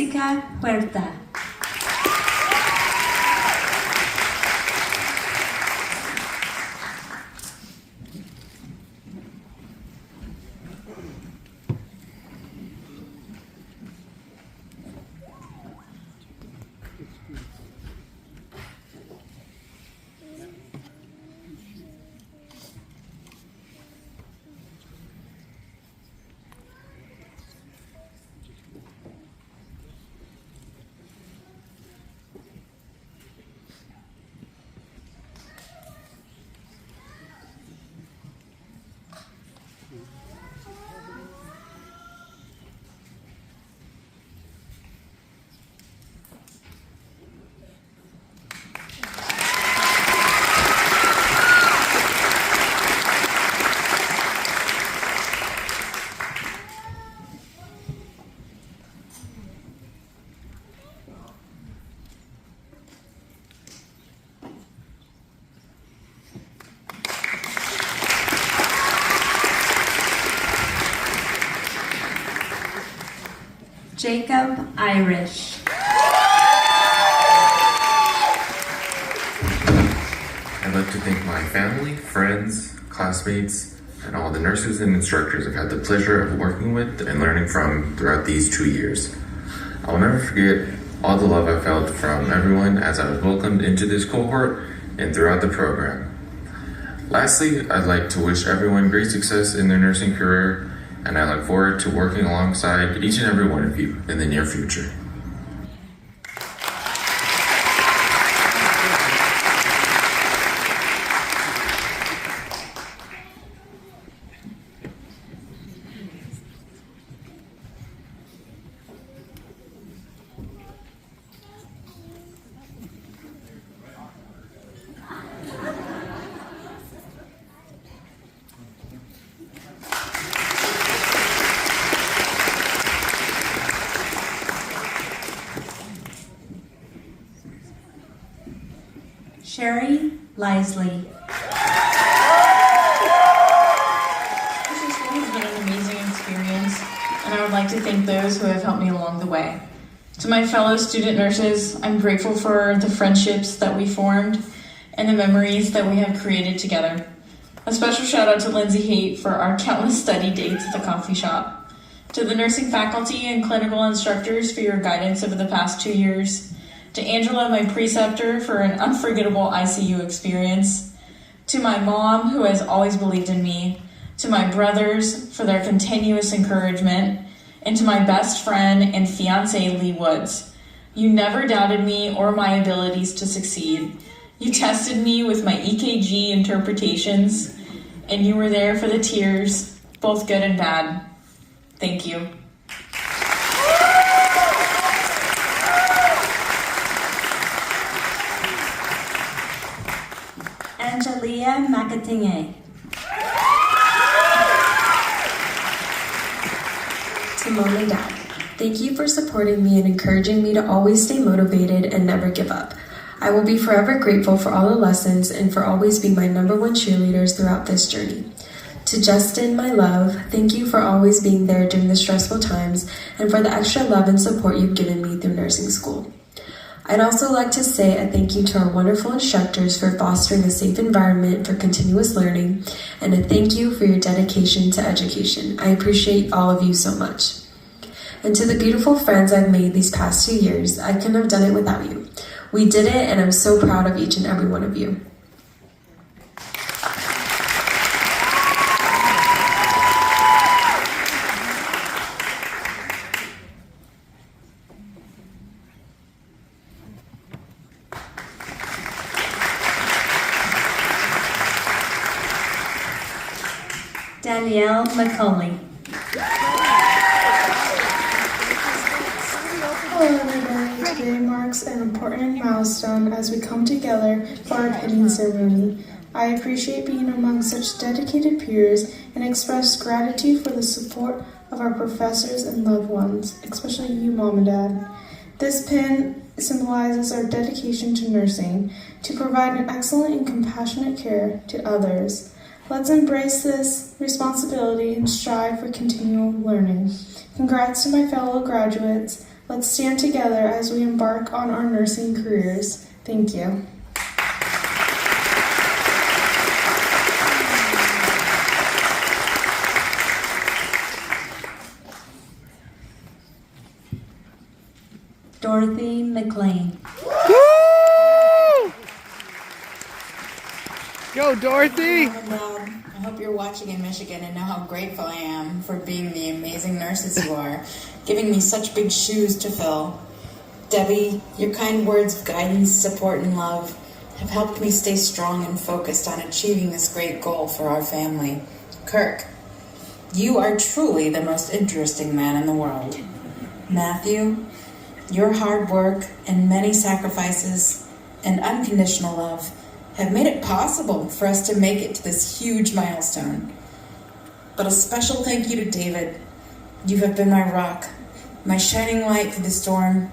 Jessica Huerta. Jacob Irish. I'd like to thank my family, friends, classmates, and all the nurses and instructors I've had the pleasure of working with and learning from throughout these 2 years. I will never forget all the love I felt from everyone as I was welcomed into this cohort and throughout the program. Lastly, I'd like to wish everyone great success in their nursing career, and I look forward to working alongside each and every one of you in the near future. Sherry Lisley. Nursing school has been an amazing experience, and I would like to thank those who have helped me along the way. To my fellow student nurses, I'm grateful for the friendships that we formed and the memories that we have created together. A special shout out to Lindsay Haight for our countless study dates at the coffee shop. To the nursing faculty and clinical instructors for your guidance over the past 2 years. To Angela, my preceptor, for an unforgettable ICU experience. To my mom, who has always believed in me. To my brothers, for their continuous encouragement. And to my best friend and fiance, Lee Woods. You never doubted me or my abilities to succeed. You tested me with my EKG interpretations, and you were there for the tears, both good and bad. Thank you. Angelia Makatinge. To Mom and Dad, thank you for supporting me and encouraging me to always stay motivated and never give up. I will be forever grateful for all the lessons and for always being my #1 cheerleaders throughout this journey. To Justin, my love, thank you for always being there during the stressful times and for the extra love and support you've given me through nursing school. I'd also like to say a thank you to our wonderful instructors for fostering a safe environment for continuous learning, and a thank you for your dedication to education. I appreciate all of you so much. And to the beautiful friends I've made these past 2 years, I couldn't have done it without you. We did it, and I'm so proud of each and every one of you. Danielle McCauley. Hello everybody, today marks an important milestone as we come together for our pinning ceremony. I appreciate being among such dedicated peers and express gratitude for the support of our professors and loved ones, especially you, Mom and Dad. This pin symbolizes our dedication to nursing, to provide an excellent and compassionate care to others. Let's embrace this responsibility and strive for continual learning. Congrats to my fellow graduates. Let's stand together as we embark on our nursing careers. Thank you. Dorothy McLean. Go, Dorothy! I hope you're watching in Michigan and know how grateful I am for being the amazing nurses you are, giving me such big shoes to fill. Debbie, your kind words of guidance, support, and love have helped me stay strong and focused on achieving this great goal for our family. Kirk, you are truly the most interesting man in the world. Matthew, your hard work and many sacrifices and unconditional love have made it possible for us to make it to this huge milestone. But a special thank you to David. You have been my rock, my shining light through the storm,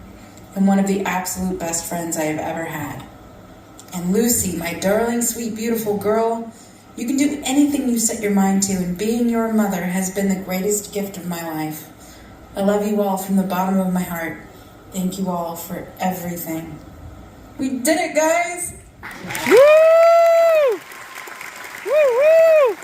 and one of the absolute best friends I have ever had. And Lucy, my darling, sweet, beautiful girl, you can do anything you set your mind to, and being your mother has been the greatest gift of my life. I love you all from the bottom of my heart. Thank you all for everything. We did it, guys! Woo! Woo woo!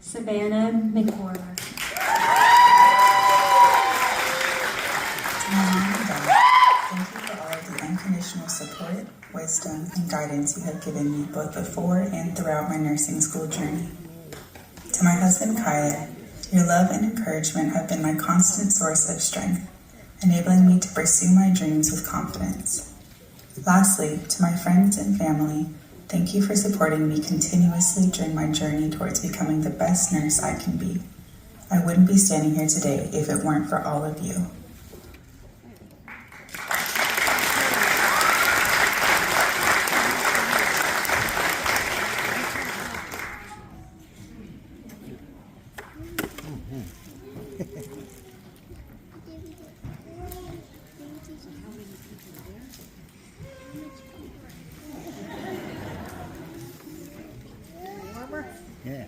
Savannah McWhorter. Thank you for all of the unconditional support, wisdom, and guidance you have given me both before and throughout my nursing school journey. To my husband, Kyler, your love and encouragement have been my constant source of strength, enabling me to pursue my dreams with confidence. Lastly, to my friends and family, thank you for supporting me continuously during my journey towards becoming the best nurse I can be. I wouldn't be standing here today if it weren't for all of you. Yeah.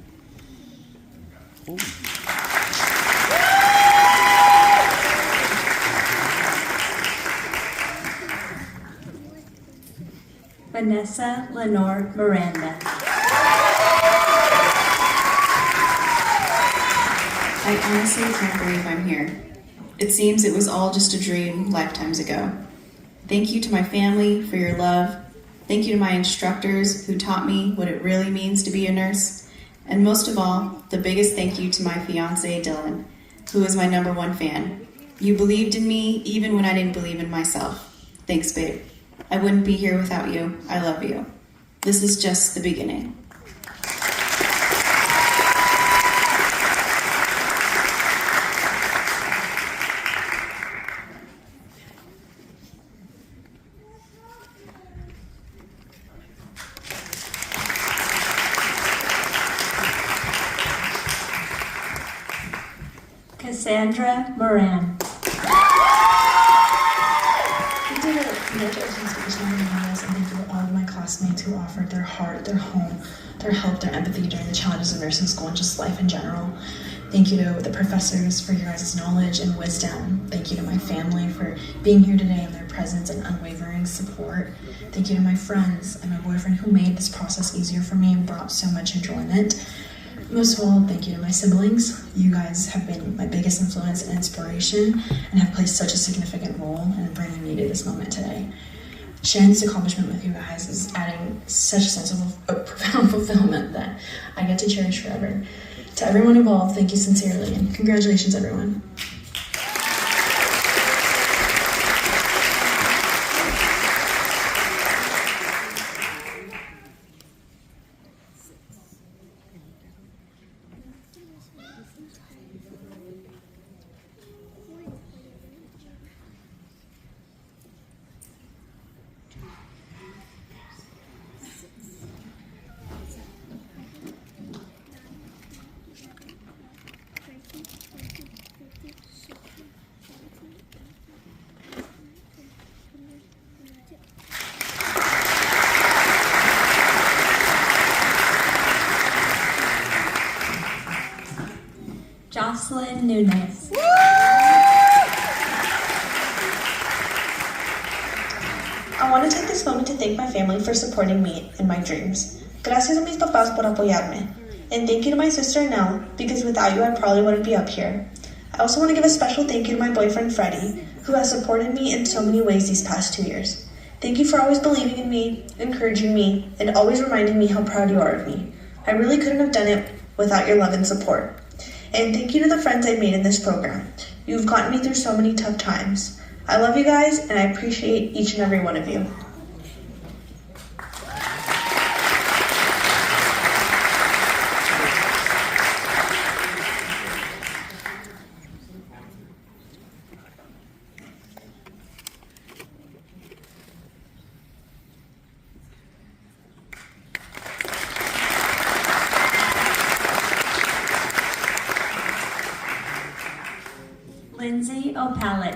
Vanessa Lenore Miranda. I honestly can't believe I'm here. It seems it was all just a dream lifetimes ago. Thank you to my family for your love. Thank you to my instructors who taught me what it really means to be a nurse. And most of all, the biggest thank you to my fiance, Dylan, who is my #1 fan. You believed in me even when I didn't believe in myself. Thanks, babe. I wouldn't be here without you. I love you. This is just the beginning. Cassandra Moran. We did a congratulations speech on the meals, and thank you to all of my classmates who offered their heart, their home, their help, their empathy during the challenges of nursing school and just life in general. Thank you to the professors for your guys' knowledge and wisdom. Thank you to my family for being here today and their presence and unwavering support. Thank you to my friends and my boyfriend who made this process easier for me and brought so much enjoyment. Most of all, thank you to my siblings. You guys have been my biggest influence and inspiration and have played such a significant role in bringing me to this moment today. Sharing this accomplishment with you guys is adding such a sense of profound fulfillment that I get to cherish forever. To everyone involved, thank you sincerely, and congratulations, everyone. Jocelyn Nunez. I want to take this moment to thank my family for supporting me in my dreams. Gracias a mis papás por apoyarme. And thank you to my sister Nell, because without you I probably wouldn't be up here. I also want to give a special thank you to my boyfriend Freddie, who has supported me in so many ways these past 2 years. Thank you for always believing in me, encouraging me, and always reminding me how proud you are of me. I really couldn't have done it without your love and support. And thank you to the friends I've made in this program. You've gotten me through so many tough times. I love you guys, and I appreciate each and every one of you. Lindsay O'Pallett.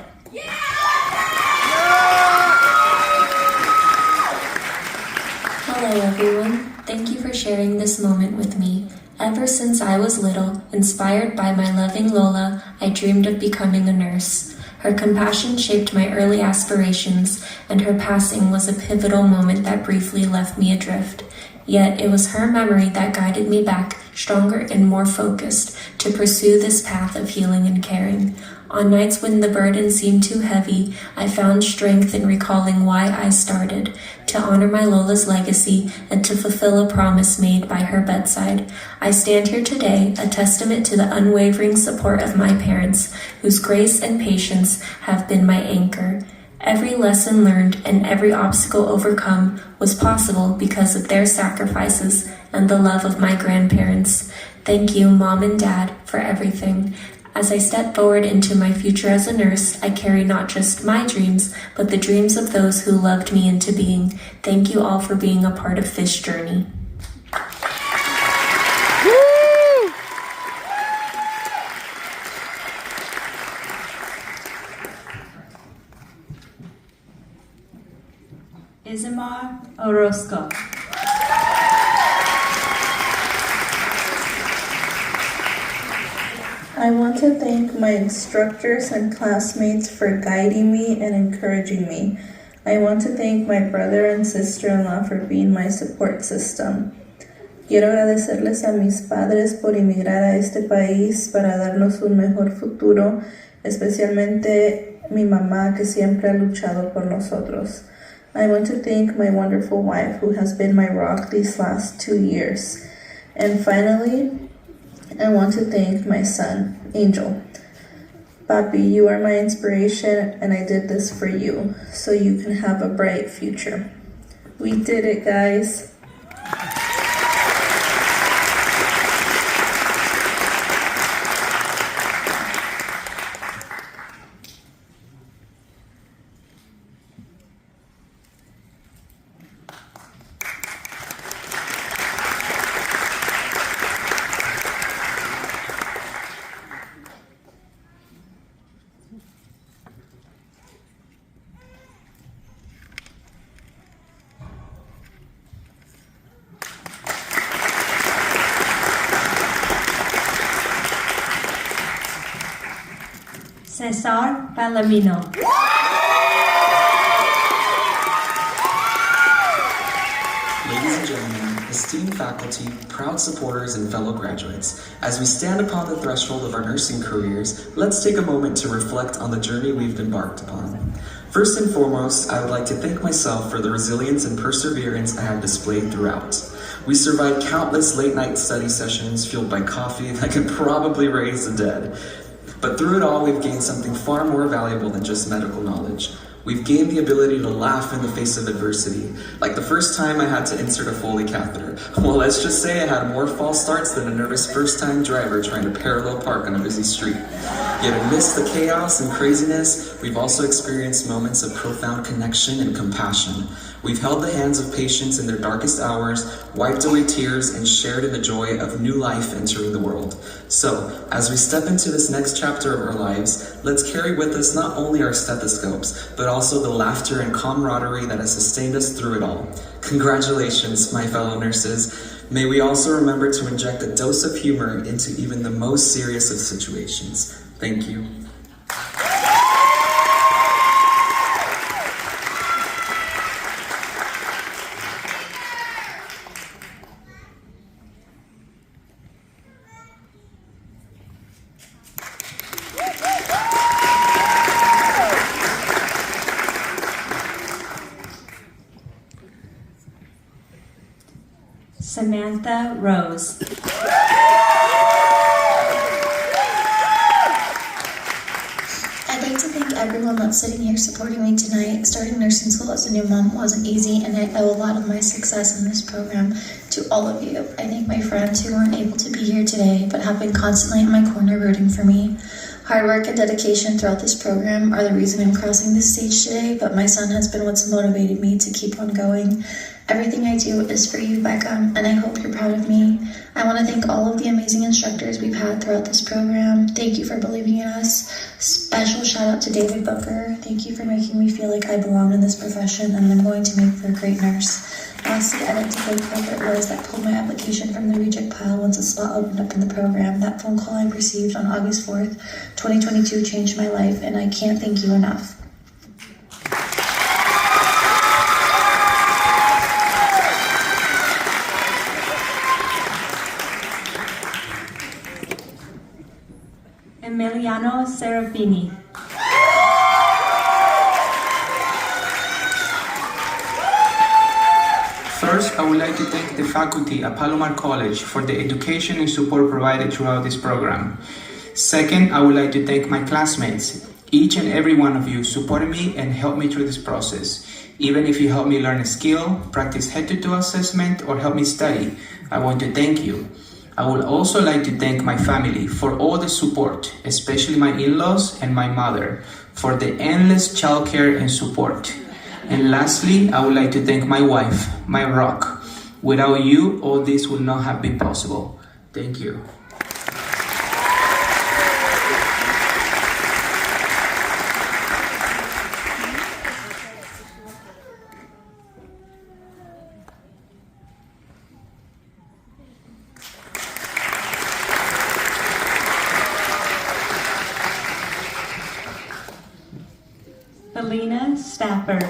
Hello everyone, thank you for sharing this moment with me. Ever since I was little, inspired by my loving Lola, I dreamed of becoming a nurse. Her compassion shaped my early aspirations, and her passing was a pivotal moment that briefly left me adrift. Yet it was her memory that guided me back, stronger and more focused, to pursue this path of healing and caring. On nights when the burden seemed too heavy, I found strength in recalling why I started, to honor my Lola's legacy and to fulfill a promise made by her bedside. I stand here today, a testament to the unwavering support of my parents, whose grace and patience have been my anchor. Every lesson learned and every obstacle overcome was possible because of their sacrifices and the love of my grandparents. Thank you, Mom and Dad, for everything. As I step forward into my future as a nurse, I carry not just my dreams, but the dreams of those who loved me into being. Thank you all for being a part of this journey. Isamar Orozco. I want to thank my instructors and classmates for guiding me and encouraging me. I want to thank my brother and sister-in-law for being my support system. Quiero agradecerles a mis padres por emigrar a este país para darnos un mejor futuro, especialmente mi mamá que siempre ha luchado por nosotros. I want to thank my wonderful wife who has been my rock these last 2 years. And finally, I want to thank my son, Angel. Papi, you are my inspiration, and I did this for you, so you can have a bright future. We did it, guys. Cesar Palomino. Ladies and gentlemen, esteemed faculty, proud supporters, and fellow graduates, as we stand upon the threshold of our nursing careers, let's take a moment to reflect on the journey we've embarked upon. First and foremost, I would like to thank myself for the resilience and perseverance I have displayed throughout. We survived countless late-night study sessions fueled by coffee that could probably raise the dead. But through it all, we've gained something far more valuable than just medical knowledge. We've gained the ability to laugh in the face of adversity, like the first time I had to insert a Foley catheter. Well, let's just say I had more false starts than a nervous first-time driver trying to parallel park on a busy street. Yet amidst the chaos and craziness, we've also experienced moments of profound connection and compassion. We've held the hands of patients in their darkest hours, wiped away tears, and shared in the joy of new life entering the world. So, as we step into this next chapter of our lives, let's carry with us not only our stethoscopes, but also the laughter and camaraderie that has sustained us through it all. Congratulations, my fellow nurses. May we also remember to inject a dose of humor into even the most serious of situations. Thank you. Samantha Rose. I'd like to thank everyone that's sitting here supporting me tonight. Starting nursing school as a new mom wasn't easy, and I owe a lot of my success in this program to all of you. I thank my friends who weren't able to be here today, but have been constantly in my corner rooting for me. Hard work and dedication throughout this program are the reason I'm crossing this stage today, but my son has been what's motivated me to keep on going. Everything I do is for you, Beckham, and I hope you're proud of me. I want to thank all of the amazing instructors we've had throughout this program. Thank you for believing in us. Special shout out to David Booker. Thank you for making me feel like I belong in this profession, and I'm going to make for a great nurse. Lastly, I'd like to thank Corporate Rose that pulled my application from the reject pile once a slot opened up in the program. That phone call I received on August 4th, 2022 changed my life, and I can't thank you enough. Emiliano Serafini. First, I would like to thank the faculty at Palomar College for the education and support provided throughout this program. Second, I would like to thank my classmates. Each and every one of you supported me and helped me through this process. Even if you helped me learn a skill, practice head-to-toe assessment, or help me study, I want to thank you. I would also like to thank my family for all the support, especially my in-laws and my mother, for the endless childcare and support. And lastly, I would like to thank my wife, my rock. Without you, all this would not have been possible. Thank you. Alina Stafford.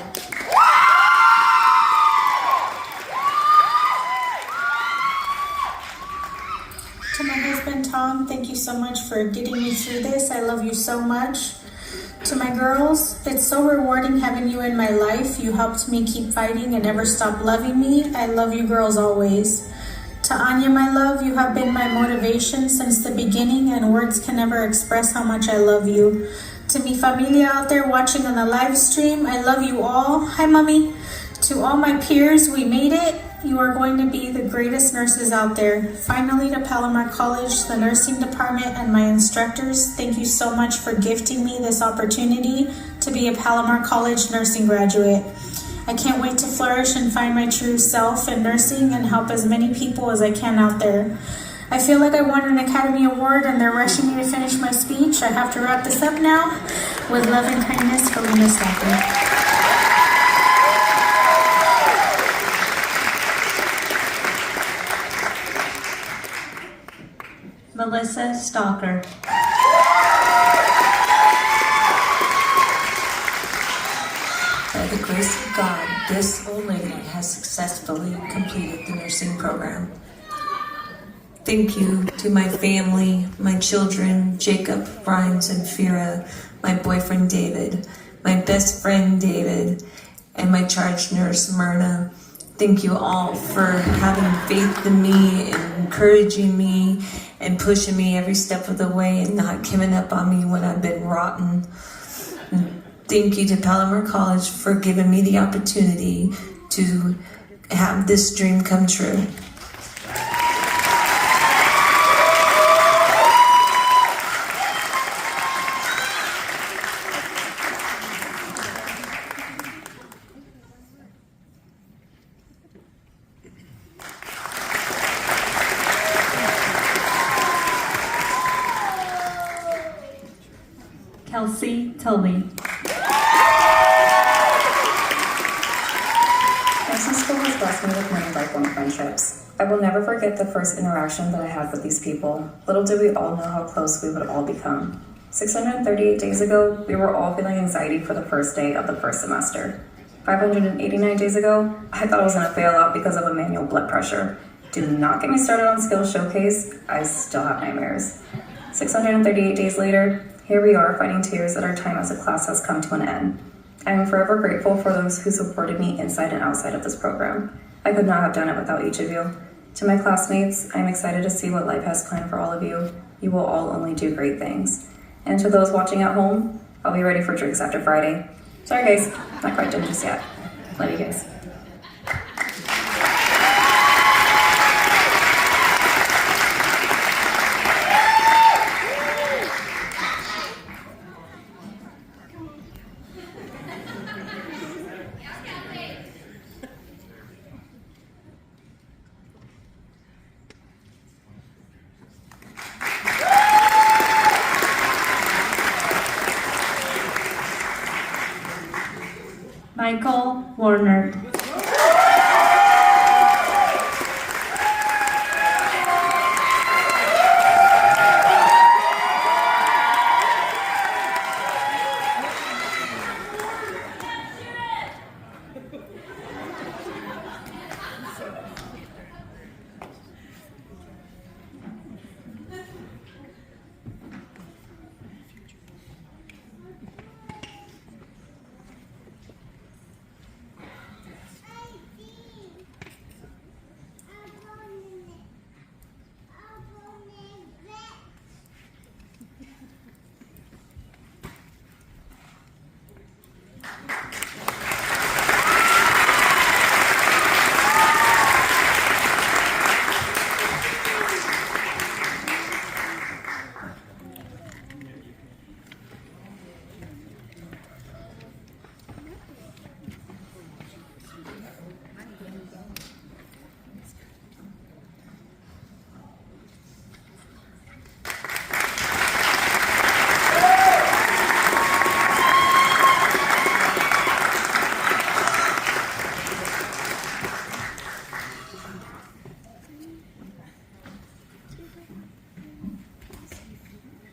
To my husband, Tom, thank you so much for getting me through this. I love you so much. To my girls, it's so rewarding having you in my life. You helped me keep fighting and never stop loving me. I love you girls always. To Anya, my love, you have been my motivation since the beginning, and words can never express how much I love you. To mi familia out there watching on the live stream, I love you all. Hi, Mommy. To all my peers, we made it. You are going to be the greatest nurses out there. Finally, to Palomar College, the nursing department, and my instructors, thank you so much for gifting me this opportunity to be a Palomar College nursing graduate. I can't wait to flourish and find my true self in nursing and help as many people as I can out there. I feel like I won an Academy Award and they're rushing me to finish my speech. I have to wrap this up now. With love and kindness, Alina Stafford. Melissa Stalker. By the grace of God, this old lady has successfully completed the nursing program. Thank you to my family, my children, Jacob, Brian, and Fira, my boyfriend David, my best friend David, and my charge nurse Myrna. Thank you all for having faith in me and encouraging me and pushing me every step of the way and not giving up on me when I've been rotten. Thank you to Palomar College for giving me the opportunity to have this dream come true. Kelsey Tully. Nursing school has blessed friendships. I will never forget the first interaction that I had with these people. Little did we all know how close we would all become. 638 days ago, we were all feeling anxiety for the first day of the first semester. 589 days ago, I thought I was going to fail out because of a manual blood pressure. Do not get me started on Skills Showcase. I still have nightmares. 638 days later, here we are fighting tears that our time as a class has come to an end. I am forever grateful for those who supported me inside and outside of this program. I could not have done it without each of you. To my classmates, I am excited to see what life has planned for all of you. You will all only do great things. And to those watching at home, I'll be ready for drinks after Friday. Sorry guys, not quite done just yet. Love you guys. Michael Warner.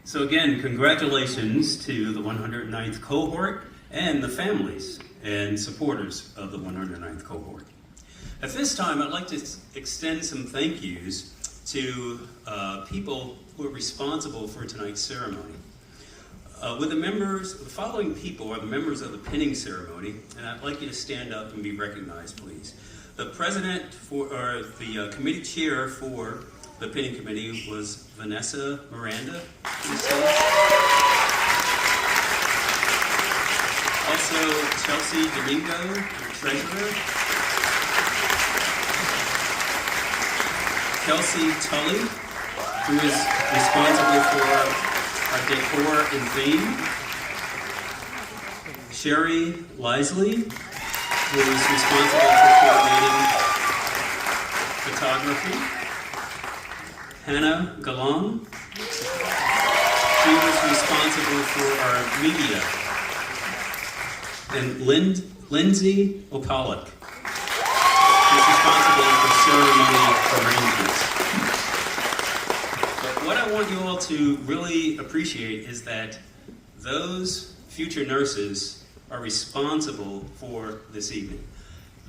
So again, congratulations to the 109th cohort and the families and supporters of the 109th cohort. At this time, I'd like to extend some thank yous to people who are responsible for tonight's ceremony. The following people are the members of the pinning ceremony, and I'd like you to stand up and be recognized, please. The committee chair for the pinning committee was Vanessa Miranda. Also, Chelsea Domingo, the treasurer. Kelsey Tully, who is responsible for our decor and theme. Sherry Lisley, who is responsible for coordinating photography. Hannah Galan, she was responsible for our media. And Lindsay O'Pollock, who's responsible for ceremony arrangements. But what I want you all to really appreciate is that those future nurses are responsible for this evening.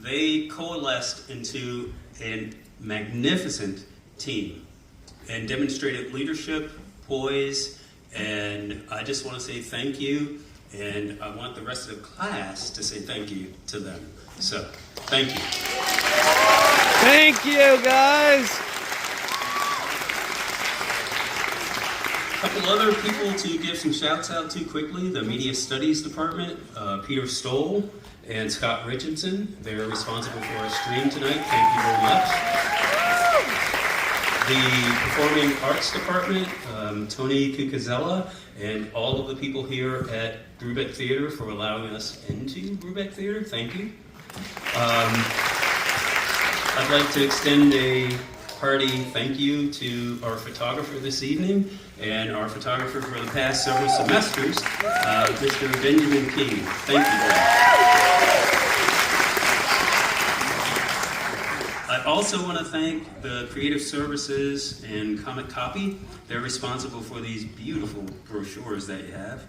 They coalesced into a magnificent team and demonstrated leadership, poise, and I just want to say thank you, and I want the rest of the class to say thank you to them. So, thank you. Thank you, guys. A couple other people to give some shouts out to quickly. The Media Studies Department, Peter Stoll and Scott Richardson. They're responsible for our stream tonight. Thank you very much. The Performing Arts Department, Tony Cucazella, and all of the people here at Brubeck Theater for allowing us into Brubeck Theater. Thank you. I'd like to extend a hearty thank you to our photographer this evening and our photographer for the past several semesters, Mr. Benjamin King. Thank you, guys. I'd I also want to thank the Creative Services and Comic Copy. They're responsible for these beautiful brochures that you have.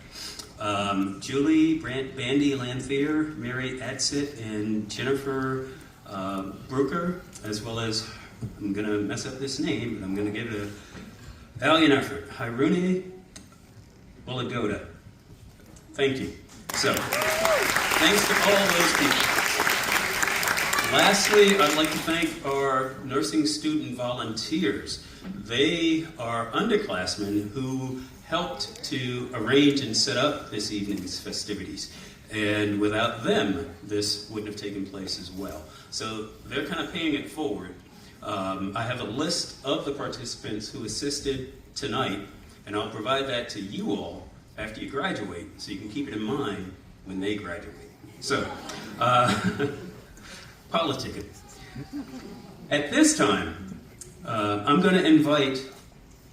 Julie Bandy Lanthier, Mary Adsit, and Jennifer Brooker, as well as, I'm going to mess up this name, but I'm going to give it a valiant effort, Hirune Bulagoda. Thank you. So, thanks to all those people. Lastly, I'd like to thank our nursing student volunteers. They are underclassmen who helped to arrange and set up this evening's festivities. And without them, this wouldn't have taken place as well. So they're kind of paying it forward. I have a list of the participants who assisted tonight, and I'll provide that to you all after you graduate, so you can keep it in mind when they graduate. So, politicking. At this time, I'm going to invite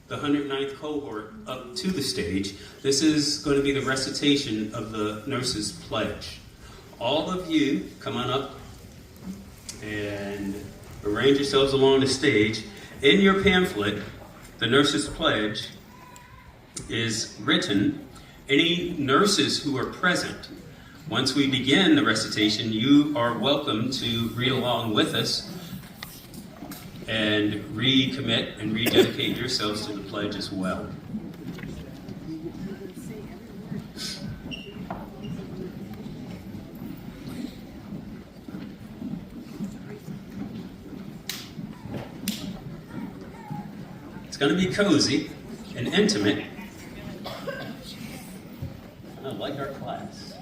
the 109th cohort up to the stage. This is going to be the recitation of the Nurses' Pledge. All of you, come on up and arrange yourselves along the stage. In your pamphlet, the Nurses' Pledge is written. Any nurses who are present, once we begin the recitation, you are welcome to read along with us and recommit and rededicate yourselves to the pledge as well. It's going to be cozy and intimate. I like our class.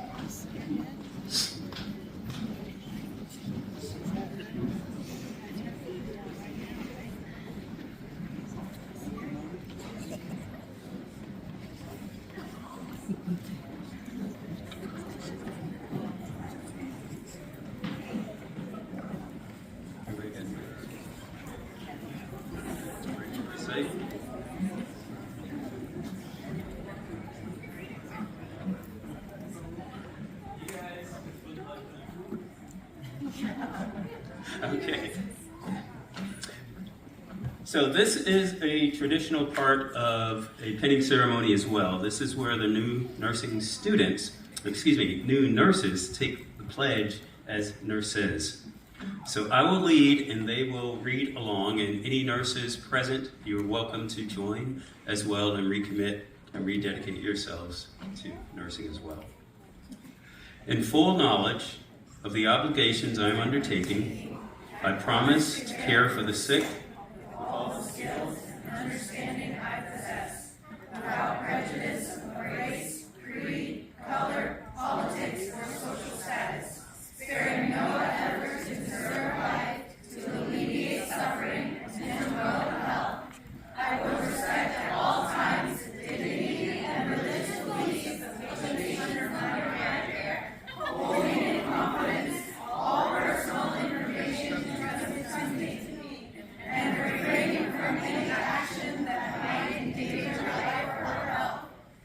Okay. So this is a traditional part of a pinning ceremony as well. This is where the new nursing students, new nurses take the pledge as nurses. So I will lead and they will read along, and any nurses present, you're welcome to join as well and recommit and rededicate yourselves to nursing as well. In full knowledge of the obligations I am undertaking, I promise to care for the sick with all the skills and understanding I possess, without prejudice of race, creed, color, politics, or social status, sparing no effort to preserve life, to alleviate suffering, and to promote health. I will respect at all times the dignity and religious beliefs of the patients under my care, holding in confidence all personal information entrusted to me, and refraining from any action that might endanger life or health.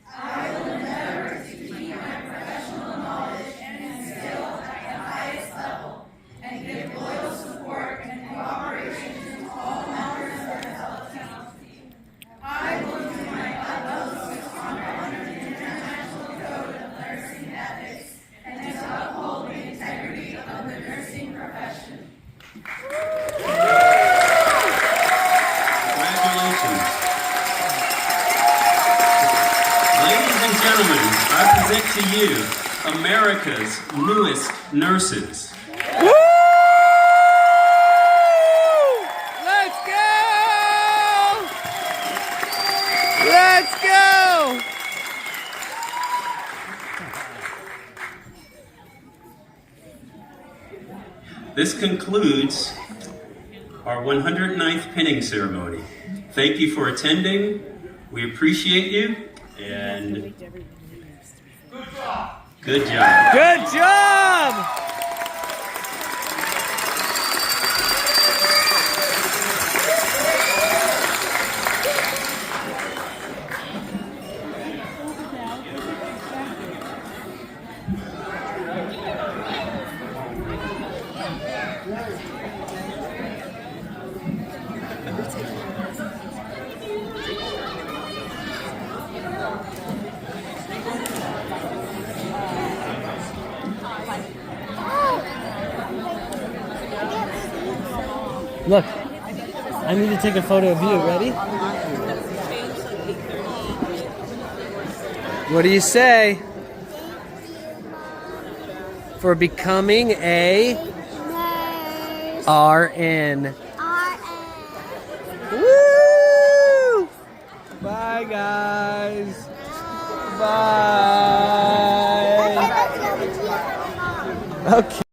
I will endeavor to keep my professional knowledge and skill at the highest level, and give loyal support and cooperation to all members of the health council. I will do my utmost to honor the International Code of Nursing Ethics and to uphold the integrity of the nursing profession. Congratulations. Ladies and gentlemen, I present to you America's newest nurses. Let's go! Let's go! This concludes our 109th pinning ceremony. Thank you for attending. We appreciate you, and good job. Good job! Look, I need to take a photo of you. Ready? What do you say? For becoming a RN. Woo! Bye, guys. Bye. Okay.